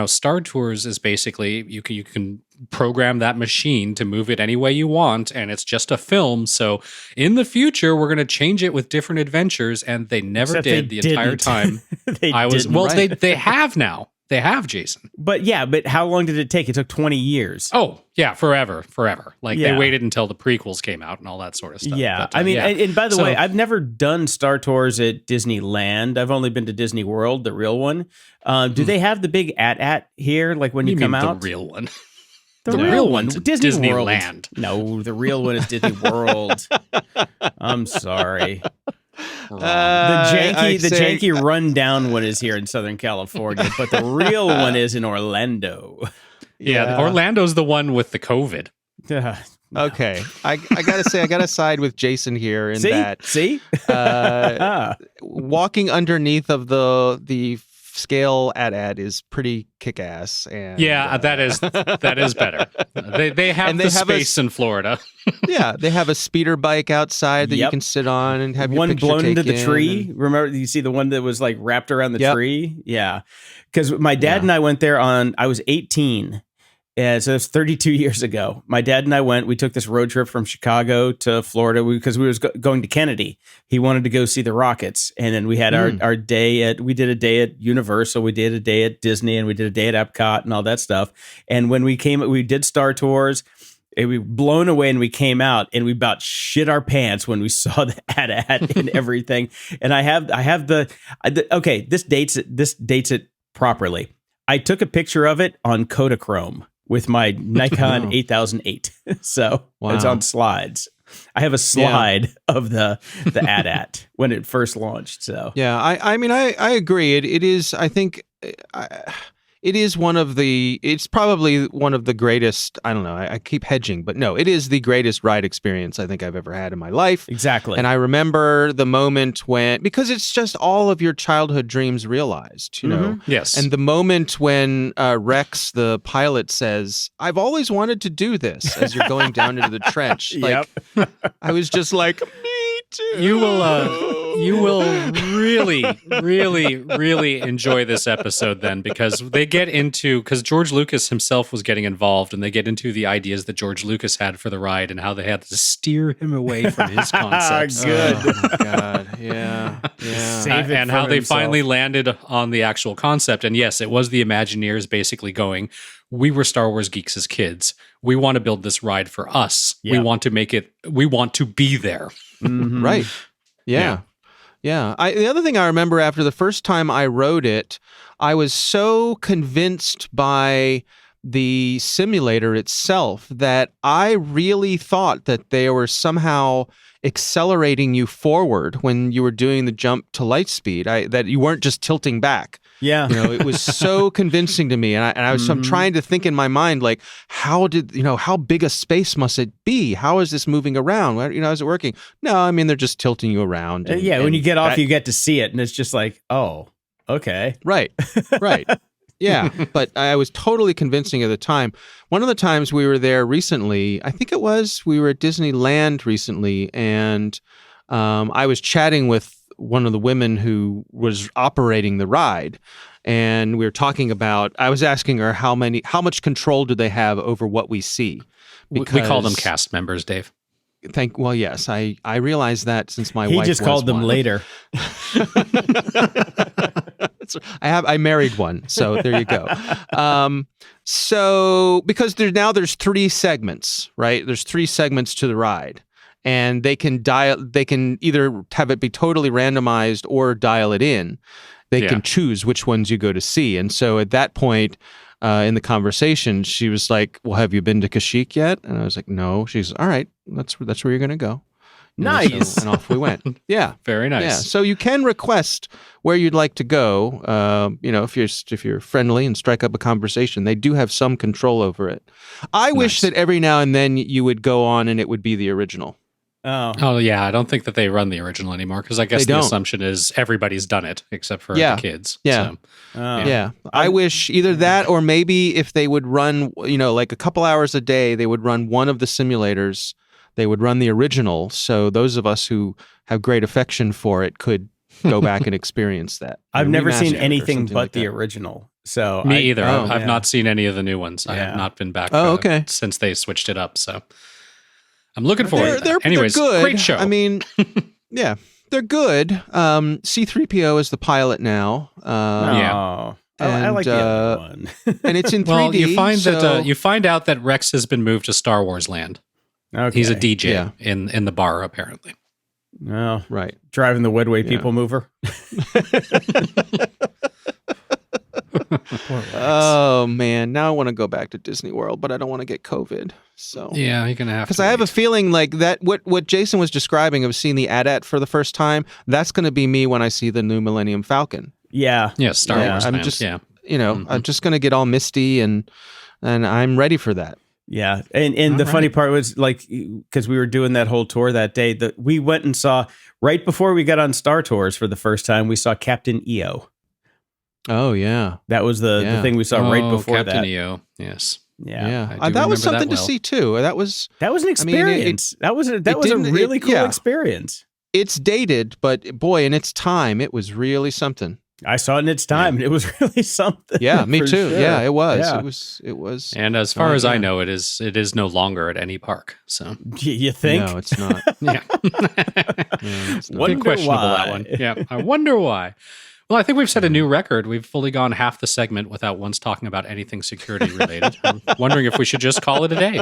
Star Tours is basically, you can program that machine to move it any way you want. And it's just a film. So in the future, we're going to change it with different adventures. And they never Except did they the entire didn't. time. They have now. They have, Jason. But how long did it take? It took 20 years. Oh, yeah, forever. Like they waited until the prequels came out and all that sort of stuff. Yeah, but, and by the way, I've never done Star Tours at Disneyland. I've only been to Disney World, the real one. Do they have the big AT-AT here, like when you come out? The real one. The real one, Disney World. Disneyland. No, the real one is Disney World. I'm sorry. The janky rundown one is here in Southern California, but the real one is in Orlando. Yeah, Orlando's the one with the COVID. Okay, I gotta say, I gotta side with Jason here in that. See, walking underneath of the scale AT-AT is pretty kick-ass. And that is better. They have the space in Florida. Yeah, they have a speeder bike outside that you can sit on and have your one picture blown into the taken. tree. Remember, you see the one that was like wrapped around the tree. Yeah, because my dad and I went there I was 18. Yeah, so it's 32 years ago. My dad and I went. We took this road trip from Chicago to Florida because we was going to Kennedy. He wanted to go see the Rockets, and then we had our day we did a day at Universal, we did a day at Disney, and we did a day at Epcot and all that stuff. And when we did Star Tours. And we were blown away, and we came out, and we about shit our pants when we saw the AT-AT and everything. And I have okay. This dates it properly. I took a picture of it on Kodachrome with my Nikon 8008. So it's on slides. I have a slide of the AT-AT when it first launched. So I mean I agree. It is. I think. It is it's probably one of the greatest, I don't know, I keep hedging, but no, it is the greatest ride experience I think I've ever had in my life. Exactly. And I remember the moment because it's just all of your childhood dreams realized, Yes. And the moment when Rex, the pilot, says, "I've always wanted to do this," as you're going down into the trench. I was just like, me too. You will really, really, really enjoy this episode then, because they get into, because George Lucas himself was getting involved, and they get into the ideas that George Lucas had for the ride and how they had to steer him away from his concepts. Good. Oh my God. Yeah. And how they finally landed on the actual concept. And yes, it was the Imagineers basically going, we were Star Wars geeks as kids. We want to build this ride for us. Yeah. We want to make it, we want to be there. Mm-hmm. Right. Yeah. The other thing I remember after the first time I rode it, I was so convinced by the simulator itself that I really thought that they were somehow accelerating you forward when you were doing the jump to light speed, that you weren't just tilting back. Yeah. It was so convincing to me. And I was I'm trying to think in my mind, like, how big a space must it be? How is this moving around? Is it working? No, I mean, they're just tilting you around. When you get off, you get to see it. And it's just like, oh, okay. Right. Yeah. But I was totally convincing at the time. One of the times we were there recently, I think we were at Disneyland recently, and I was chatting with one of the women who was operating the ride, and we were talking about. I was asking her how much control do they have over what we see? We call them cast members, Dave. Well, yes, I realized that since my wife. He just called them one. later. I married one, so there you go. So because there's 3 segments, right? There's 3 segments to the ride, and they can either have it be totally randomized or dial it in. They can choose which ones you go to see, and so at that point. In the conversation, she was like, "Well, have you been to Kashyyyk yet?" And I was like, "No." She's all right. That's where you're going to go. Nice. And off we went. Yeah, very nice. Yeah. So you can request where you'd like to go. If you're friendly and strike up a conversation, they do have some control over it. I wish that every now and then you would go on and it would be the original. Oh yeah, I don't think that they run the original anymore because I guess the assumption is everybody's done it except for the kids. Yeah. So, I wish either that or maybe if they would run, like a couple hours a day, they would run one of the simulators. They would run the original, so those of us who have great affection for it could go back and experience that. I've never seen anything but the original. So me either. I've not seen any of the new ones. I have not been back since they switched it up. So. I'm looking forward to that. Anyways, they're good. Great show. I mean, yeah, they're good. C-3PO is the pilot now. I like the other one. And it's in 3D. Well, you find out that Rex has been moved to Star Wars land. Okay. He's a DJ in the bar, apparently. Oh, right. Driving the Woodway people mover. Oh man, now I want to go back to Disney World, but I don't want to get COVID. So yeah, you're gonna have to. Because I have a feeling like that. What Jason was describing of seeing the AT-AT for the first time, that's going to be me when I see the new Millennium Falcon. Yeah, Star Wars. I'm just, I'm just going to get all misty, and I'm ready for that. Yeah, and the funny part was like because we were doing that whole tour that day, that we went and saw right before we got on Star Tours for the first time. We saw Captain EO. Oh yeah, that was the thing we saw right before Captain that. EO, yes, that was something to see too. That was an experience. that was a really cool experience. It's dated, but boy, in its time, it was really something. I saw it in its time, and it was really something. Yeah, me too. Sure. Yeah, it was. Yeah. It was. And as far as I know, it is no longer at any park. So you think? No, it's not. Yeah, it's not. Bit questionable that one. Yeah, I wonder why. Well, I think we've set a new record. We've fully gone half the segment without once talking about anything security related. I'm wondering if we should just call it a day.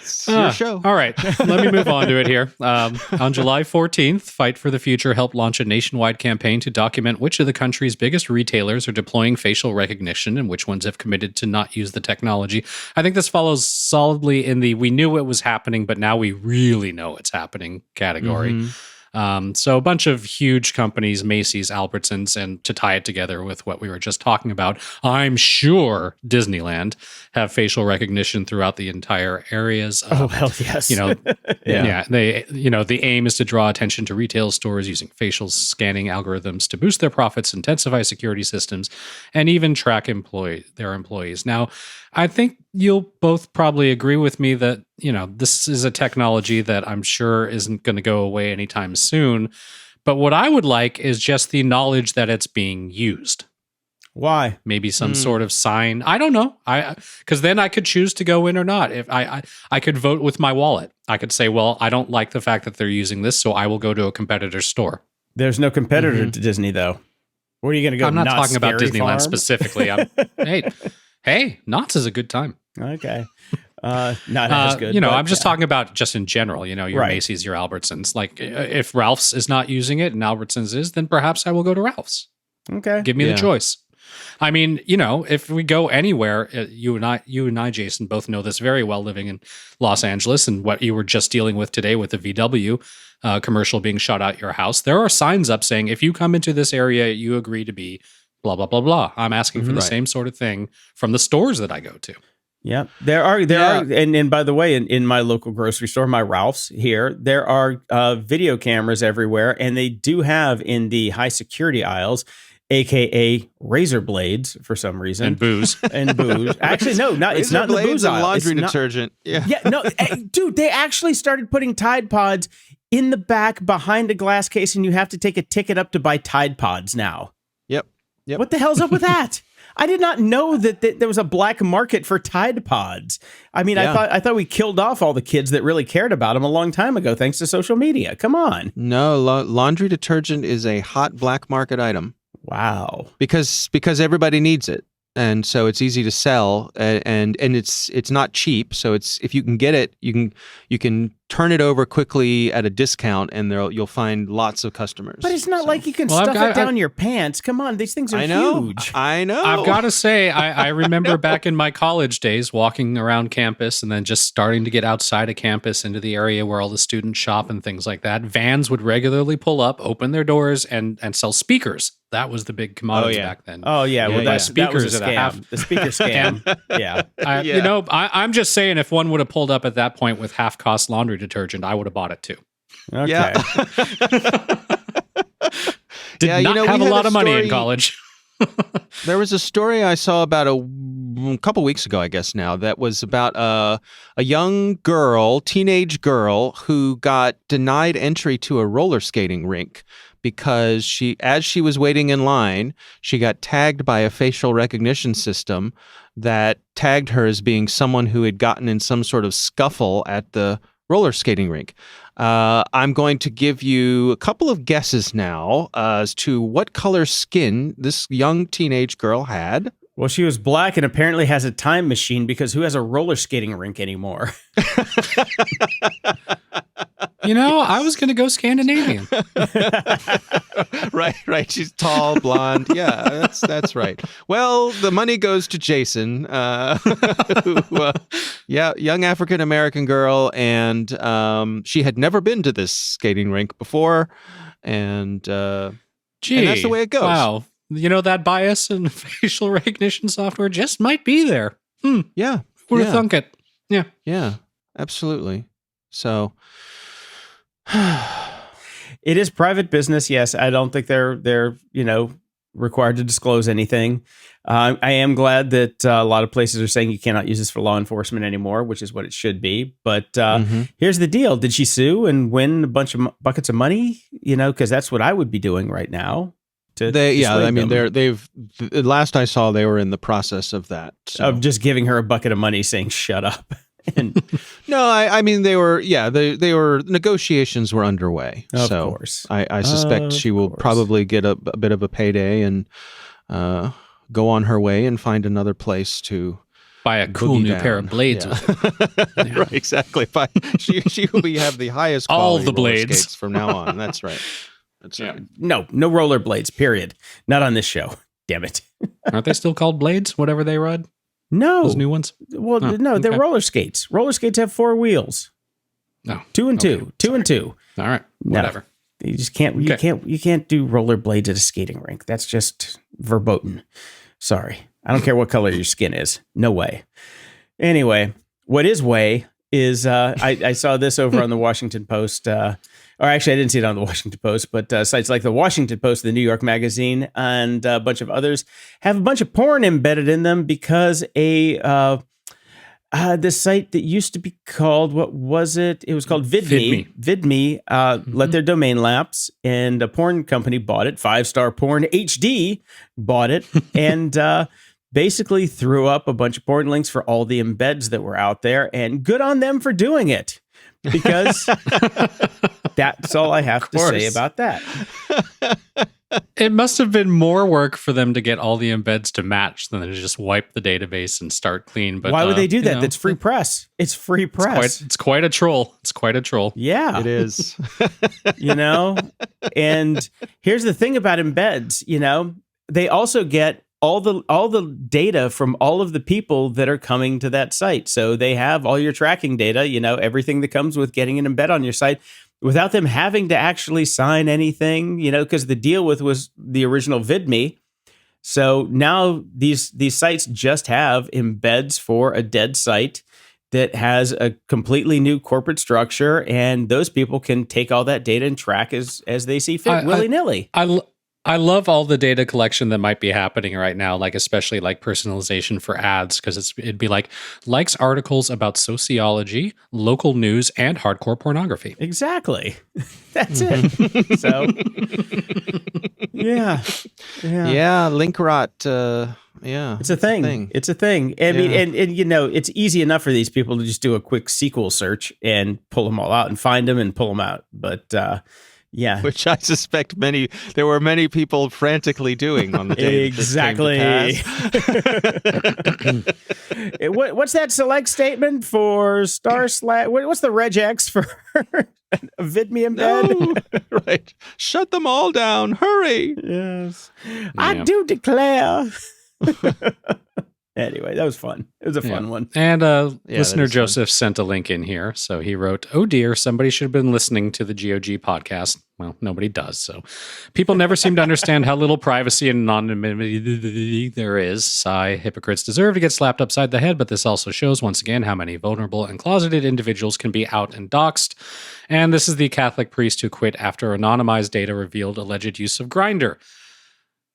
It's your show. All right, let me move on to it here. On July 14th, Fight for the Future helped launch a nationwide campaign to document which of the country's biggest retailers are deploying facial recognition and which ones have committed to not use the technology. I think this follows solidly in the we knew it was happening, but now we really know it's happening category. Mm-hmm. So a bunch of huge companies, Macy's, Albertsons, and to tie it together with what we were just talking about, I'm sure Disneyland have facial recognition throughout the entire areas. Oh, hell yes. The aim is to draw attention to retail stores using facial scanning algorithms to boost their profits, intensify security systems, and even track their employees. Now, I think you'll both probably agree with me that, this is a technology that I'm sure isn't going to go away anytime soon. But what I would like is just the knowledge that it's being used. Why? Maybe some sort of sign. I don't know. Because then I could choose to go in or not. If I could vote with my wallet. I could say, well, I don't like the fact that they're using this, so I will go to a competitor's store. There's no competitor to Disney, though. Where are you going to go? I'm not talking about Disneyland Farm? Specifically. Hey, Knott's is a good time. Okay. Not as good. I'm just talking about just in general, your Macy's, your Albertsons. Like if Ralph's is not using it and Albertsons is, then perhaps I will go to Ralph's. Okay. Give me the choice. I mean, if we go anywhere, you and I, Jason, both know this very well living in Los Angeles and what you were just dealing with today with the VW commercial being shot out your house. There are signs up saying, if you come into this area, you agree to be blah, blah, blah, blah. I'm asking for the same sort of thing from the stores that I go to. Yeah, there are, and by the way, in my local grocery store, my Ralph's here, there are video cameras everywhere, and they do have in the high security aisles, AKA razor blades for some reason, and booze. Actually, no, it's not in the booze aisle. Laundry detergent. No, dude, they actually started putting Tide Pods in the back behind a glass case, and you have to take a ticket up to buy Tide Pods now. Yep. What the hell's up with that? I did not know that there was a black market for Tide Pods. I mean, Yeah. I thought we killed off all the kids that really cared about them a long time ago, thanks to social media. Come on. No, laundry detergent is a hot black market item. Wow. Because everybody needs it. And so it's easy to sell, and it's not cheap. So it's, if you can get it, you can turn it over quickly at a discount, and you'll find lots of customers. But it's not like you can stuff it down your pants. Come on, these things are huge. I know. I've got to say, I remember back in my college days walking around campus and then just starting to get outside of campus into the area where all the students shop and things like that. Vans would regularly pull up, open their doors, and sell speakers. That was the big commodity back then. Oh yeah, well that speakers was a at a scam. half. The speaker scam. Yeah. You know, I'm just saying, if one would have pulled up at that point with half-cost laundry detergent, I would have bought it too. Okay. Yeah. Did not have a lot of money in college. There was a story I saw about a couple weeks ago, I guess now, that was about a young girl, teenage girl, who got denied entry to a roller skating rink because as she was waiting in line, she got tagged by a facial recognition system that tagged her as being someone who had gotten in some sort of scuffle at the roller skating rink. I'm going to give you a couple of guesses now as to what color skin this young teenage girl had. Well, she was black and apparently has a time machine, because who has a roller skating rink anymore? You know, I was going to go Scandinavian. Right. She's tall, blonde. Yeah, that's right. Well, the money goes to Jason, who, young African-American girl, and she had never been to this skating rink before, and that's the way it goes. Wow. You know, that bias in facial recognition software just might be there. Yeah. Who'd have thunk it? Yeah. Yeah, absolutely. So... It is private business. Yes, I don't think they're required to disclose anything. I am glad that a lot of places are saying you cannot use this for law enforcement anymore, which is what it should be. But here's the deal: did she sue and win a bunch of buckets of money? Because that's what I would be doing right now. Last I saw, they were in the process of that, of just giving her a bucket of money, saying "shut up." And no, I mean they were negotiations were underway. Of course. I suspect she will probably get a bit of a payday and go on her way and find another place to buy a cool new pair of blades. Yeah. Right, exactly. She will have the highest quality all the blades skates from now on. That's right. That's right. No roller blades. Period. Not on this show. Damn it. Aren't they still called blades? Whatever they ride. No. Those new ones? Well, no, they're roller skates. Roller skates have 4 wheels. No. 2 and 2. 2 and 2. All right. Whatever. No, you just can't. Okay. You can't do roller blades at a skating rink. That's just verboten. Sorry. I don't care what color your skin is. No way. Anyway, what is way is I saw this over on the Washington Post. Or actually, I didn't see it on the Washington Post, but sites like the Washington Post, the New York Magazine, and a bunch of others have a bunch of porn embedded in them because this site that used to be called, what was it? It was called VidMe. VidMe let their domain lapse, and a porn company bought it. 5-Star Porn HD bought it, and basically threw up a bunch of porn links for all the embeds that were out there, and good on them for doing it. Because that's all I have to say about that. It must have been more work for them to get all the embeds to match than to just wipe the database and start clean. But why would they do that? That's free press. It's free press. It's quite a troll. It's quite a troll. Yeah, it is. And here's the thing about embeds. They also get all the data from all of the people that are coming to that site. So they have all your tracking data, everything that comes with getting an embed on your site without them having to actually sign anything, because the deal was the original VidMe. So now these sites just have embeds for a dead site that has a completely new corporate structure, and those people can take all that data and track as they see fit willy-nilly. I love all the data collection that might be happening right now, like especially like personalization for ads, because it'd be like likes articles about sociology, local news, and hardcore pornography. Exactly. That's it. So, yeah. Link rot. Yeah, It's a thing. It's a thing. I mean, and you know, it's easy enough for these people to just do a quick SQL search and pull them all out and find them and pull them out. But yeah, which I suspect there were many people frantically doing on the day. Exactly. What's that select statement for */ what's the regex for a vidme embed? No. Right. Shut them all down. Hurry. Yes. Yeah. I do declare. Anyway, that was fun. It was a fun one. And listener Joseph sent a link in here. So he wrote, "Oh dear, somebody should have been listening to the GOG podcast." Well, nobody does. So people never seem to understand how little privacy and anonymity there is. Sigh, hypocrites deserve to get slapped upside the head, but this also shows once again how many vulnerable and closeted individuals can be out and doxxed. And this is the Catholic priest who quit after anonymized data revealed alleged use of Grindr.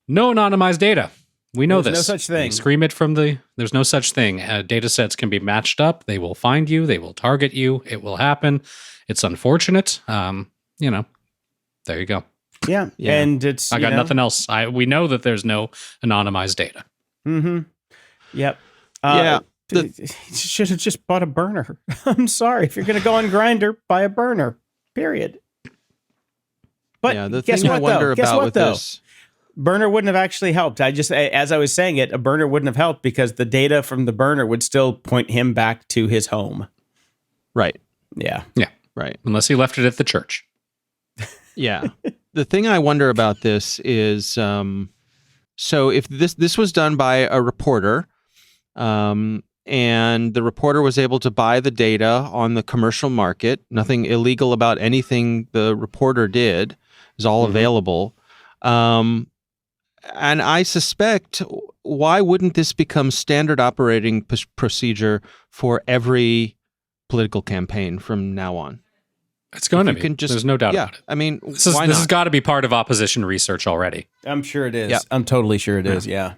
No anonymized data. We know there's this. No such thing. We scream it from there's no such thing. Data sets can be matched up. They will find you. They will target you. It will happen. It's unfortunate. There you go. Yeah. And it's, I got nothing else. We know that there's no anonymized data. Mm-hmm. Yep. Should have just bought a burner. I'm sorry. If you're going to go on Grindr, buy a burner. Period. But the guess thing what, I wonder though? about with this. Burner wouldn't have actually helped. As I was saying it, a burner wouldn't have helped because the data from the burner would still point him back to his home. Right. Yeah. Yeah. Right. Unless he left it at the church. Yeah. The thing I wonder about this is, so if this was done by a reporter, and the reporter was able to buy the data on the commercial market, nothing illegal about anything the reporter did, is all available. And I suspect, why wouldn't this become standard operating procedure for every political campaign from now on? It's going to be. There's no doubt about it. I mean, this has got to be part of opposition research already. I'm sure it is. Yep. I'm totally sure it is. Yeah.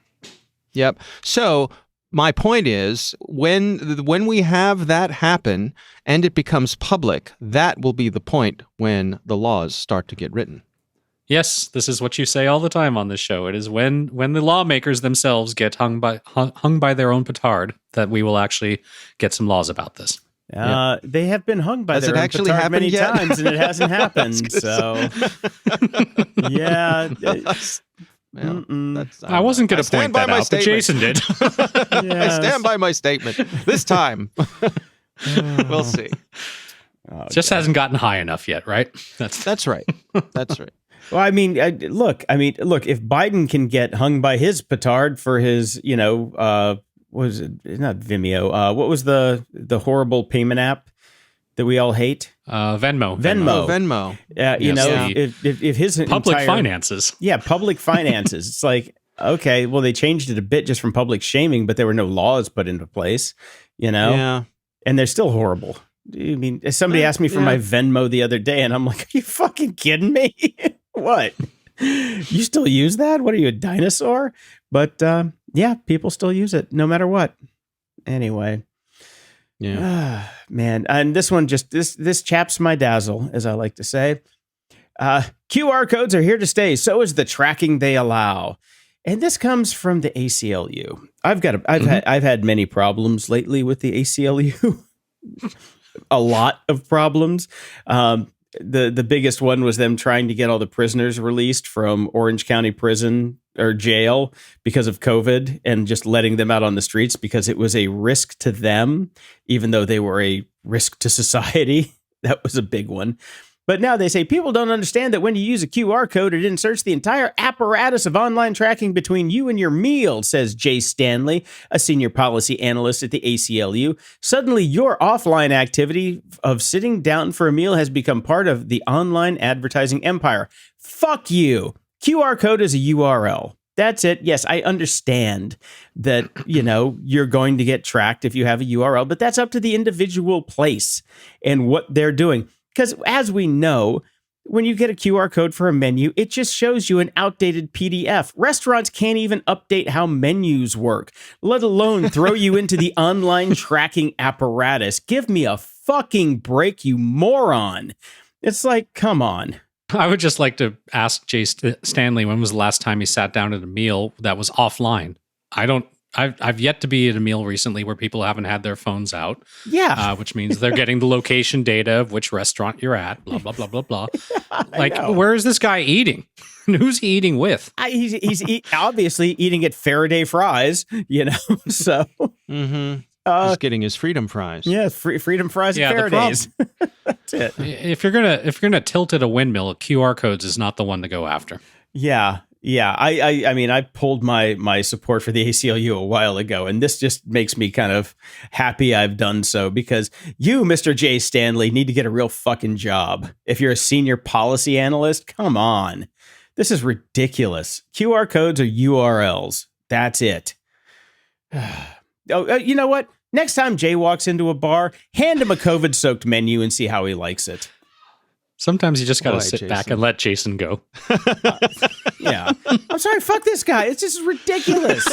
Yep. So my point is, when we have that happen and it becomes public, that will be the point when the laws start to get written. Yes, this is what you say all the time on this show. It is when the lawmakers themselves get hung by their own petard that we will actually get some laws about this. They have been hung by their own petard many times, and it hasn't happened. So, yeah. I wasn't going to point that out, but Jason did. I stand by my statement. This time. We'll see. Just hasn't gotten high enough yet, right? That's right. That's right. Well, I mean, look, if Biden can get hung by his petard for his, what was it? Not Vimeo. What was the horrible payment app that we all hate? Venmo. Venmo. If his public finances. Yeah, public finances. It's like, okay, well, they changed it a bit just from public shaming, but there were no laws put into place, Yeah. And they're still horrible. I mean, somebody asked me for my Venmo the other day, and I'm like, are you fucking kidding me? What? You still use that? What are you, a dinosaur? But people still use it no matter what. Anyway. Yeah. Man. And this one this chaps my dazzle, as I like to say. QR codes are here to stay. So is the tracking they allow. And this comes from the ACLU. I've had many problems lately with the ACLU. A lot of problems. The biggest one was them trying to get all the prisoners released from Orange County Prison or jail because of COVID and just letting them out on the streets because it was a risk to them, even though they were a risk to society. That was a big one. But now they say people don't understand that when you use a QR code, it inserts the entire apparatus of online tracking between you and your meal, says Jay Stanley, a senior policy analyst at the ACLU. Suddenly, your offline activity of sitting down for a meal has become part of the online advertising empire. Fuck you. QR code is a URL. That's it. Yes, I understand that, you're going to get tracked if you have a URL, but that's up to the individual place and what they're doing. Because as we know, when you get a QR code for a menu, it just shows you an outdated PDF. Restaurants can't even update how menus work, let alone throw you into the online tracking apparatus. Give me a fucking break, you moron. It's like, come on. I would just like to ask Jay Stanley, when was the last time he sat down at a meal that was offline? I've yet to be at a meal recently where people haven't had their phones out. Yeah. Which means they're getting the location data of which restaurant you're at, blah, blah, blah, blah, blah. Like, where is this guy eating? And who's he eating with? He's obviously eating at Faraday Fries, so. Mm-hmm. He's getting his freedom fries. Yeah, freedom fries at Faraday's. That's it. If you're gonna tilt at a windmill, QR codes is not the one to go after. Yeah. Yeah, I mean, I pulled my support for the ACLU a while ago, and this just makes me kind of happy I've done so, because you, Mr. J. Stanley, need to get a real fucking job. If you're a senior policy analyst, come on. This is ridiculous. QR codes are URLs. That's it. You know what? Next time Jay walks into a bar, hand him a COVID-soaked menu and see how he likes it. Sometimes you just got to sit back and let Jason go. Yeah. I'm sorry. Fuck this guy. It's just ridiculous.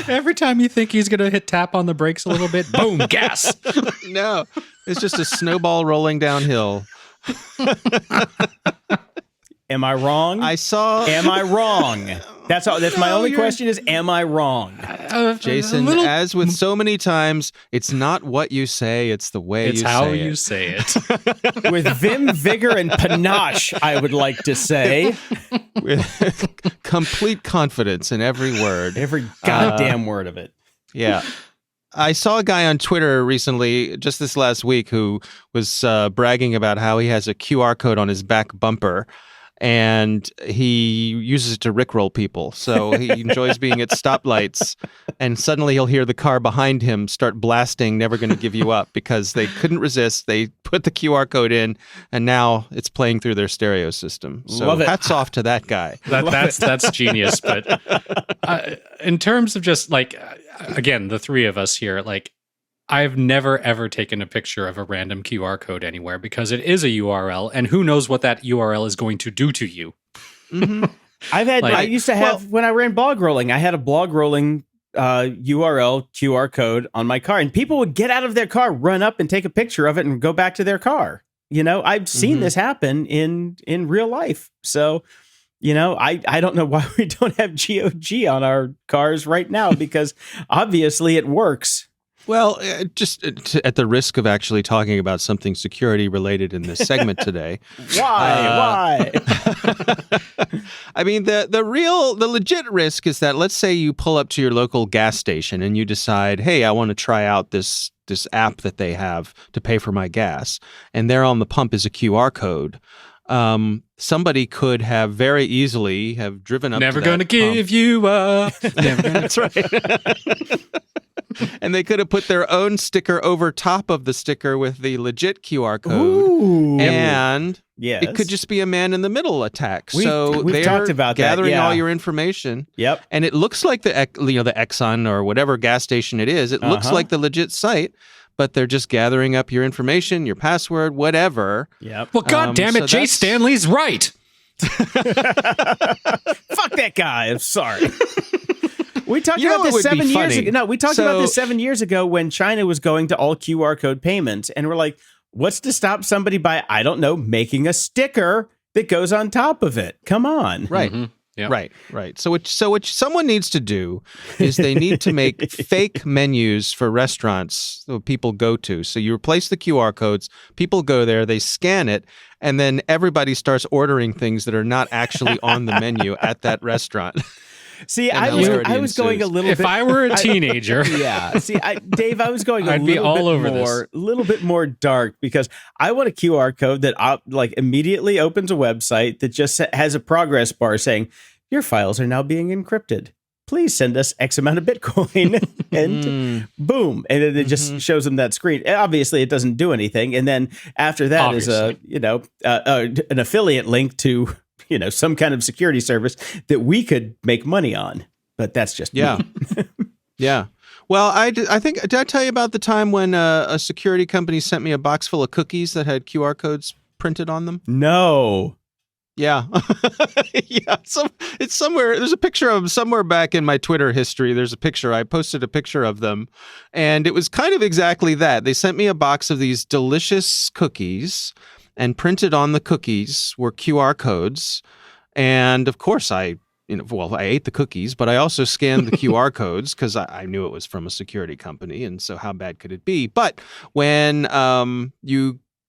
Every time you think he's going to hit tap on the brakes a little bit, boom, gas. No, it's just a snowball rolling downhill. Am I wrong? Am I wrong? That's all. That's my only question is, am I wrong? Jason, as with so many times, it's not what you say, it's the way you say it. It's how you say it. With vim, vigor, and panache, I would like to say. With complete confidence in every word. Every goddamn word of it. Yeah. I saw a guy on Twitter recently, just this last week, who was bragging about how he has a QR code on his back bumper. And he uses it to rickroll people. So he enjoys being at stoplights, and suddenly he'll hear the car behind him start blasting "Never Gonna Give You Up" because they couldn't resist. They put the QR code in, and now it's playing through their stereo system. So Love it. hats off to that guy. That's genius. But in terms of just like, again, the three of us here, like, I've never, ever taken a picture of a random QR code anywhere because it is a URL, and who knows what that URL is going to do to you. Mm-hmm. I used to have, when I ran blog rolling, I had a blog rolling URL QR code on my car, and people would get out of their car, run up and take a picture of it and go back to their car. I've seen this happen in real life. So, I don't know why we don't have GOG on our cars right now, because obviously it works. Well, just at the risk of actually talking about something security related in this segment today. Why? I mean, the legit risk is that, let's say you pull up to your local gas station and you decide, hey, I want to try out this app that they have to pay for my gas. And there on the pump is a QR code. Somebody could have very easily have driven up. Never going to give you up. That's right. And they could have put their own sticker over top of the sticker with the legit QR code. Ooh. And yes. It could just be a man-in-the-middle attack. We've they're talked about gathering that, yeah. all your information. Yep. And it looks like the Exxon or whatever gas station it is. It looks like the legit site, but they're just gathering up your information, your password, whatever. Yep. Well, God damn it, Jay Stanley's right. Fuck that guy. I'm sorry. We talked about this 7 years ago. No, we talked about this 7 years ago when China was going to all QR code payments. And we're like, what's to stop somebody by, I don't know, making a sticker that goes on top of it? Come on. Right. Mm-hmm. Yep. Right. So what someone needs to do is they need to make fake menus for restaurants that people go to. So you replace the QR codes, people go there, they scan it, and then everybody starts ordering things that are not actually on the menu at that restaurant. See, I was going a little bit. If I were a teenager, yeah. See, Dave, I was going a little bit more dark, because I want a QR code that immediately opens a website that just has a progress bar saying your files are now being encrypted. Please send us X amount of Bitcoin, and boom, and it just shows them that screen. Obviously, it doesn't do anything, and then after that is an affiliate link to some kind of security service that we could make money on. But that's just me. Yeah. Well, I think, did I tell you about the time when a security company sent me a box full of cookies that had QR codes printed on them? No. Yeah. Yeah. It's somewhere. There's a picture of them somewhere back in my Twitter history. There's a picture. I posted a picture of them, and it was kind of exactly that. They sent me a box of these delicious cookies, and printed on the cookies were QR codes. And of course, I ate the cookies, but I also scanned the QR codes because I knew it was from a security company. And so how bad could it be? But when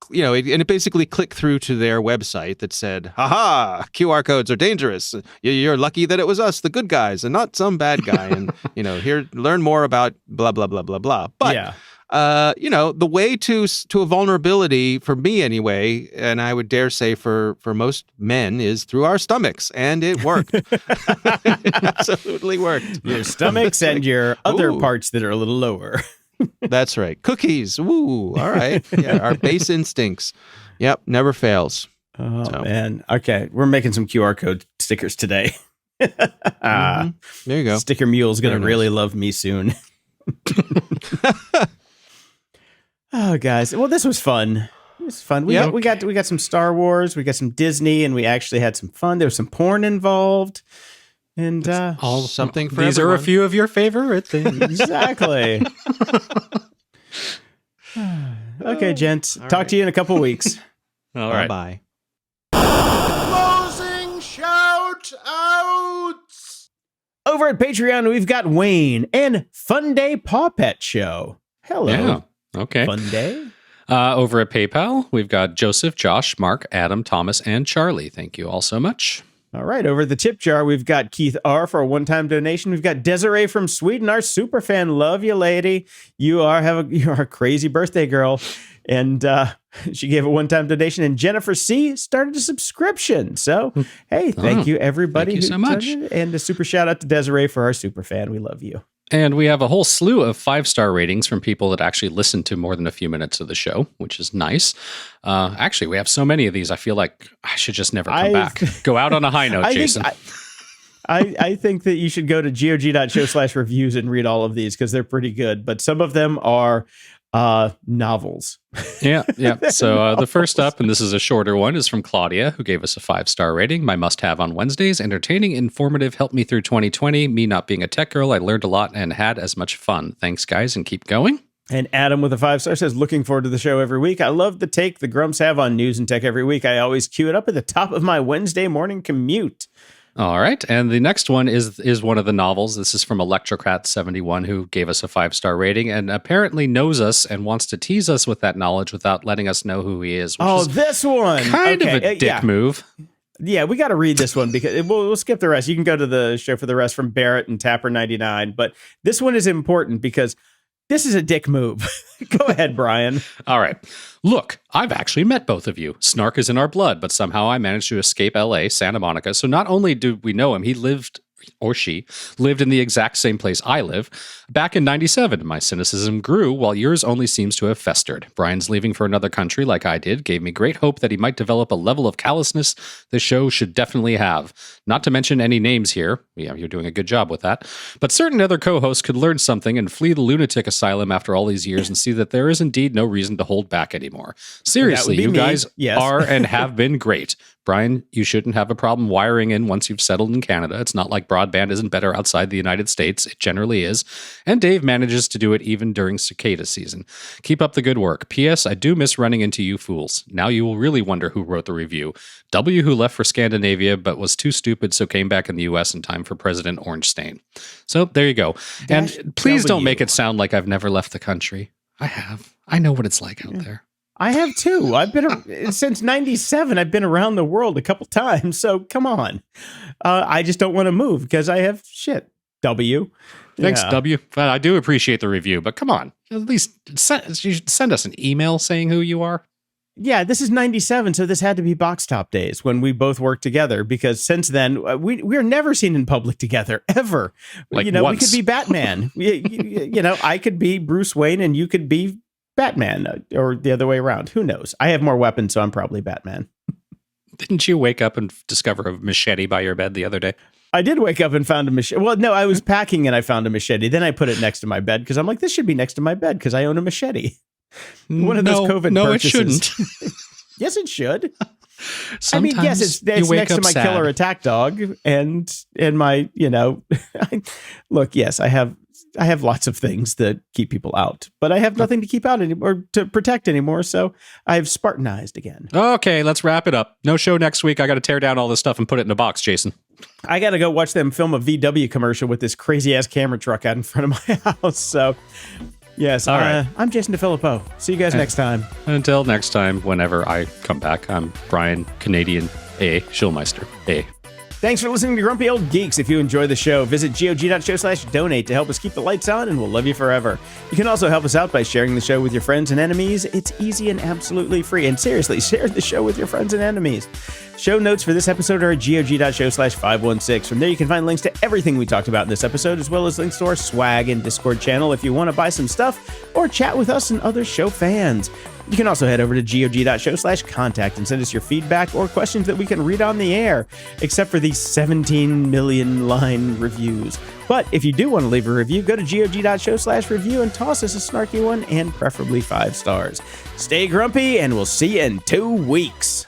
it basically clicked through to their website that said, haha, QR codes are dangerous. You're lucky that it was us, the good guys, and not some bad guy. And, here, learn more about blah, blah, blah, blah, blah. But, yeah. The way to a vulnerability, for me anyway, and I would dare say for most men, is through our stomachs. And it worked. It absolutely worked. Your stomachs and your other parts that are a little lower. That's right. Cookies. Woo. All right. Yeah. Our base instincts. Yep. Never fails. Oh, man. Okay. We're making some QR code stickers today. There you go. Sticker Mule's going to really love me soon. Oh, guys. Well, this was fun. It was fun. We got some Star Wars. We got some Disney, and we actually had some fun. There was some porn involved. And all something for these everyone. are a few of your favorite things. Exactly. Okay, gents. Talk to you in a couple weeks. All right. Bye. Closing shout outs. Over at Patreon, we've got Wayne and Fun Day Paw Pet Show. Hello. Yeah. Okay. Fun Day. Over at PayPal, we've got Joseph, Josh, Mark, Adam, Thomas, and Charlie. Thank you all so much. All right, over the tip jar, we've got Keith R. for a one-time donation. We've got Desiree from Sweden, our super fan. Love you, lady. You are a crazy birthday girl. And she gave a one-time donation. And Jennifer C. started a subscription. So, hey, thank you, everybody. Thank you so much. And a super shout-out to Desiree for our super fan. We love you. And we have a whole slew of 5-star ratings from people that actually listen to more than a few minutes of the show, which is nice. Actually, we have so many of these, I feel like I should just never come back. Go out on a high note, Jason. I think that you should go to gog.show/reviews and read all of these because they're pretty good. But some of them are novels. Yeah. So the first up, and this is a shorter one, is from Claudia, who gave us a 5-star rating. My must-have on Wednesdays: entertaining, informative, helped me through 2020. Me not being a tech girl, I learned a lot and had as much fun. Thanks, guys, and keep going. And Adam with a 5-star says, looking forward to the show every week. I love the take the Grumps have on news and tech every week. I always cue it up at the top of my Wednesday morning commute. All right. And the next one is one of the novels. This is from Electrocrat71, who gave us a 5-star rating and apparently knows us and wants to tease us with that knowledge without letting us know who he is. Which is this one. Kind of a dick move. Yeah, we got to read this one because we'll skip the rest. You can go to the show for the rest from Barrett and Tapper99. But this one is important because this is a dick move. Go ahead, Brian. All right. Look, I've actually met both of you. Snark is in our blood, but somehow I managed to escape LA, Santa Monica. So not only do we know him, he lived, or she, lived in the exact same place I live. Back in 97, my cynicism grew while yours only seems to have festered. Brian's leaving for another country like I did gave me great hope that he might develop a level of callousness the show should definitely have. Not to mention any names here. Yeah, you're doing a good job with that. But certain other co-hosts could learn something and flee the lunatic asylum after all these years and see that there is indeed no reason to hold back anymore. Seriously, you guys are and have been great. Brian, you shouldn't have a problem wiring in once you've settled in Canada. It's not like broadband isn't better outside the United States. It generally is. And Dave manages to do it even during cicada season. Keep up the good work. P.S. I do miss running into you fools. Now you will really wonder who wrote the review. W, who left for Scandinavia but was too stupid, so came back in the U.S. in time for President Orange Stain. So there you go. And please don't make it sound like I've never left the country. I have. I know what it's like out there. I have too. I've been since 97. I've been around the world a couple times. So come on. I just don't want to move because I have shit. W. Thanks, W. Well, I do appreciate the review, but come on. At least you should send us an email saying who you are. Yeah, this is 97, so this had to be Box Top days when we both worked together because since then, we're never seen in public together, ever. Like once. We could be Batman. I could be Bruce Wayne and you could be Batman or the other way around. Who knows? I have more weapons, so I'm probably Batman. Didn't you wake up and discover a machete by your bed the other day? I did wake up and found a machete. Well, no, I was packing and I found a machete. Then I put it next to my bed because I'm like, this should be next to my bed because I own a machete. One of those COVID purchases. No, it shouldn't. Yes, it should. Sometimes yes, it's you wake next to up my sad. killer attack dog and my, look, yes, I have lots of things that keep people out, but I have nothing to keep out anymore, to protect anymore. So I've Spartanized again. Okay, let's wrap it up. No show next week. I got to tear down all this stuff and put it in a box, Jason. I got to go watch them film a VW commercial with this crazy ass camera truck out in front of my house. So yes, all right. I'm Jason DeFilippo. See you guys next time. Until next time, whenever I come back, I'm Brian Canadian A. Schulmeister A. Thanks for listening to Grumpy Old Geeks. If you enjoy the show, visit gog.show/donate to help us keep the lights on, and we'll love you forever. You can also help us out by sharing the show with your friends and enemies. It's easy and absolutely free. And seriously, share the show with your friends and enemies. Show notes for this episode are at gog.show/516. From there, you can find links to everything we talked about in this episode, as well as links to our swag and Discord channel if you want to buy some stuff or chat with us and other show fans. You can also head over to gog.show/contact and send us your feedback or questions that we can read on the air, except for these 17 million line reviews. But if you do want to leave a review, go to gog.show/review and toss us a snarky one, and preferably 5 stars. Stay grumpy, and we'll see you in 2 weeks.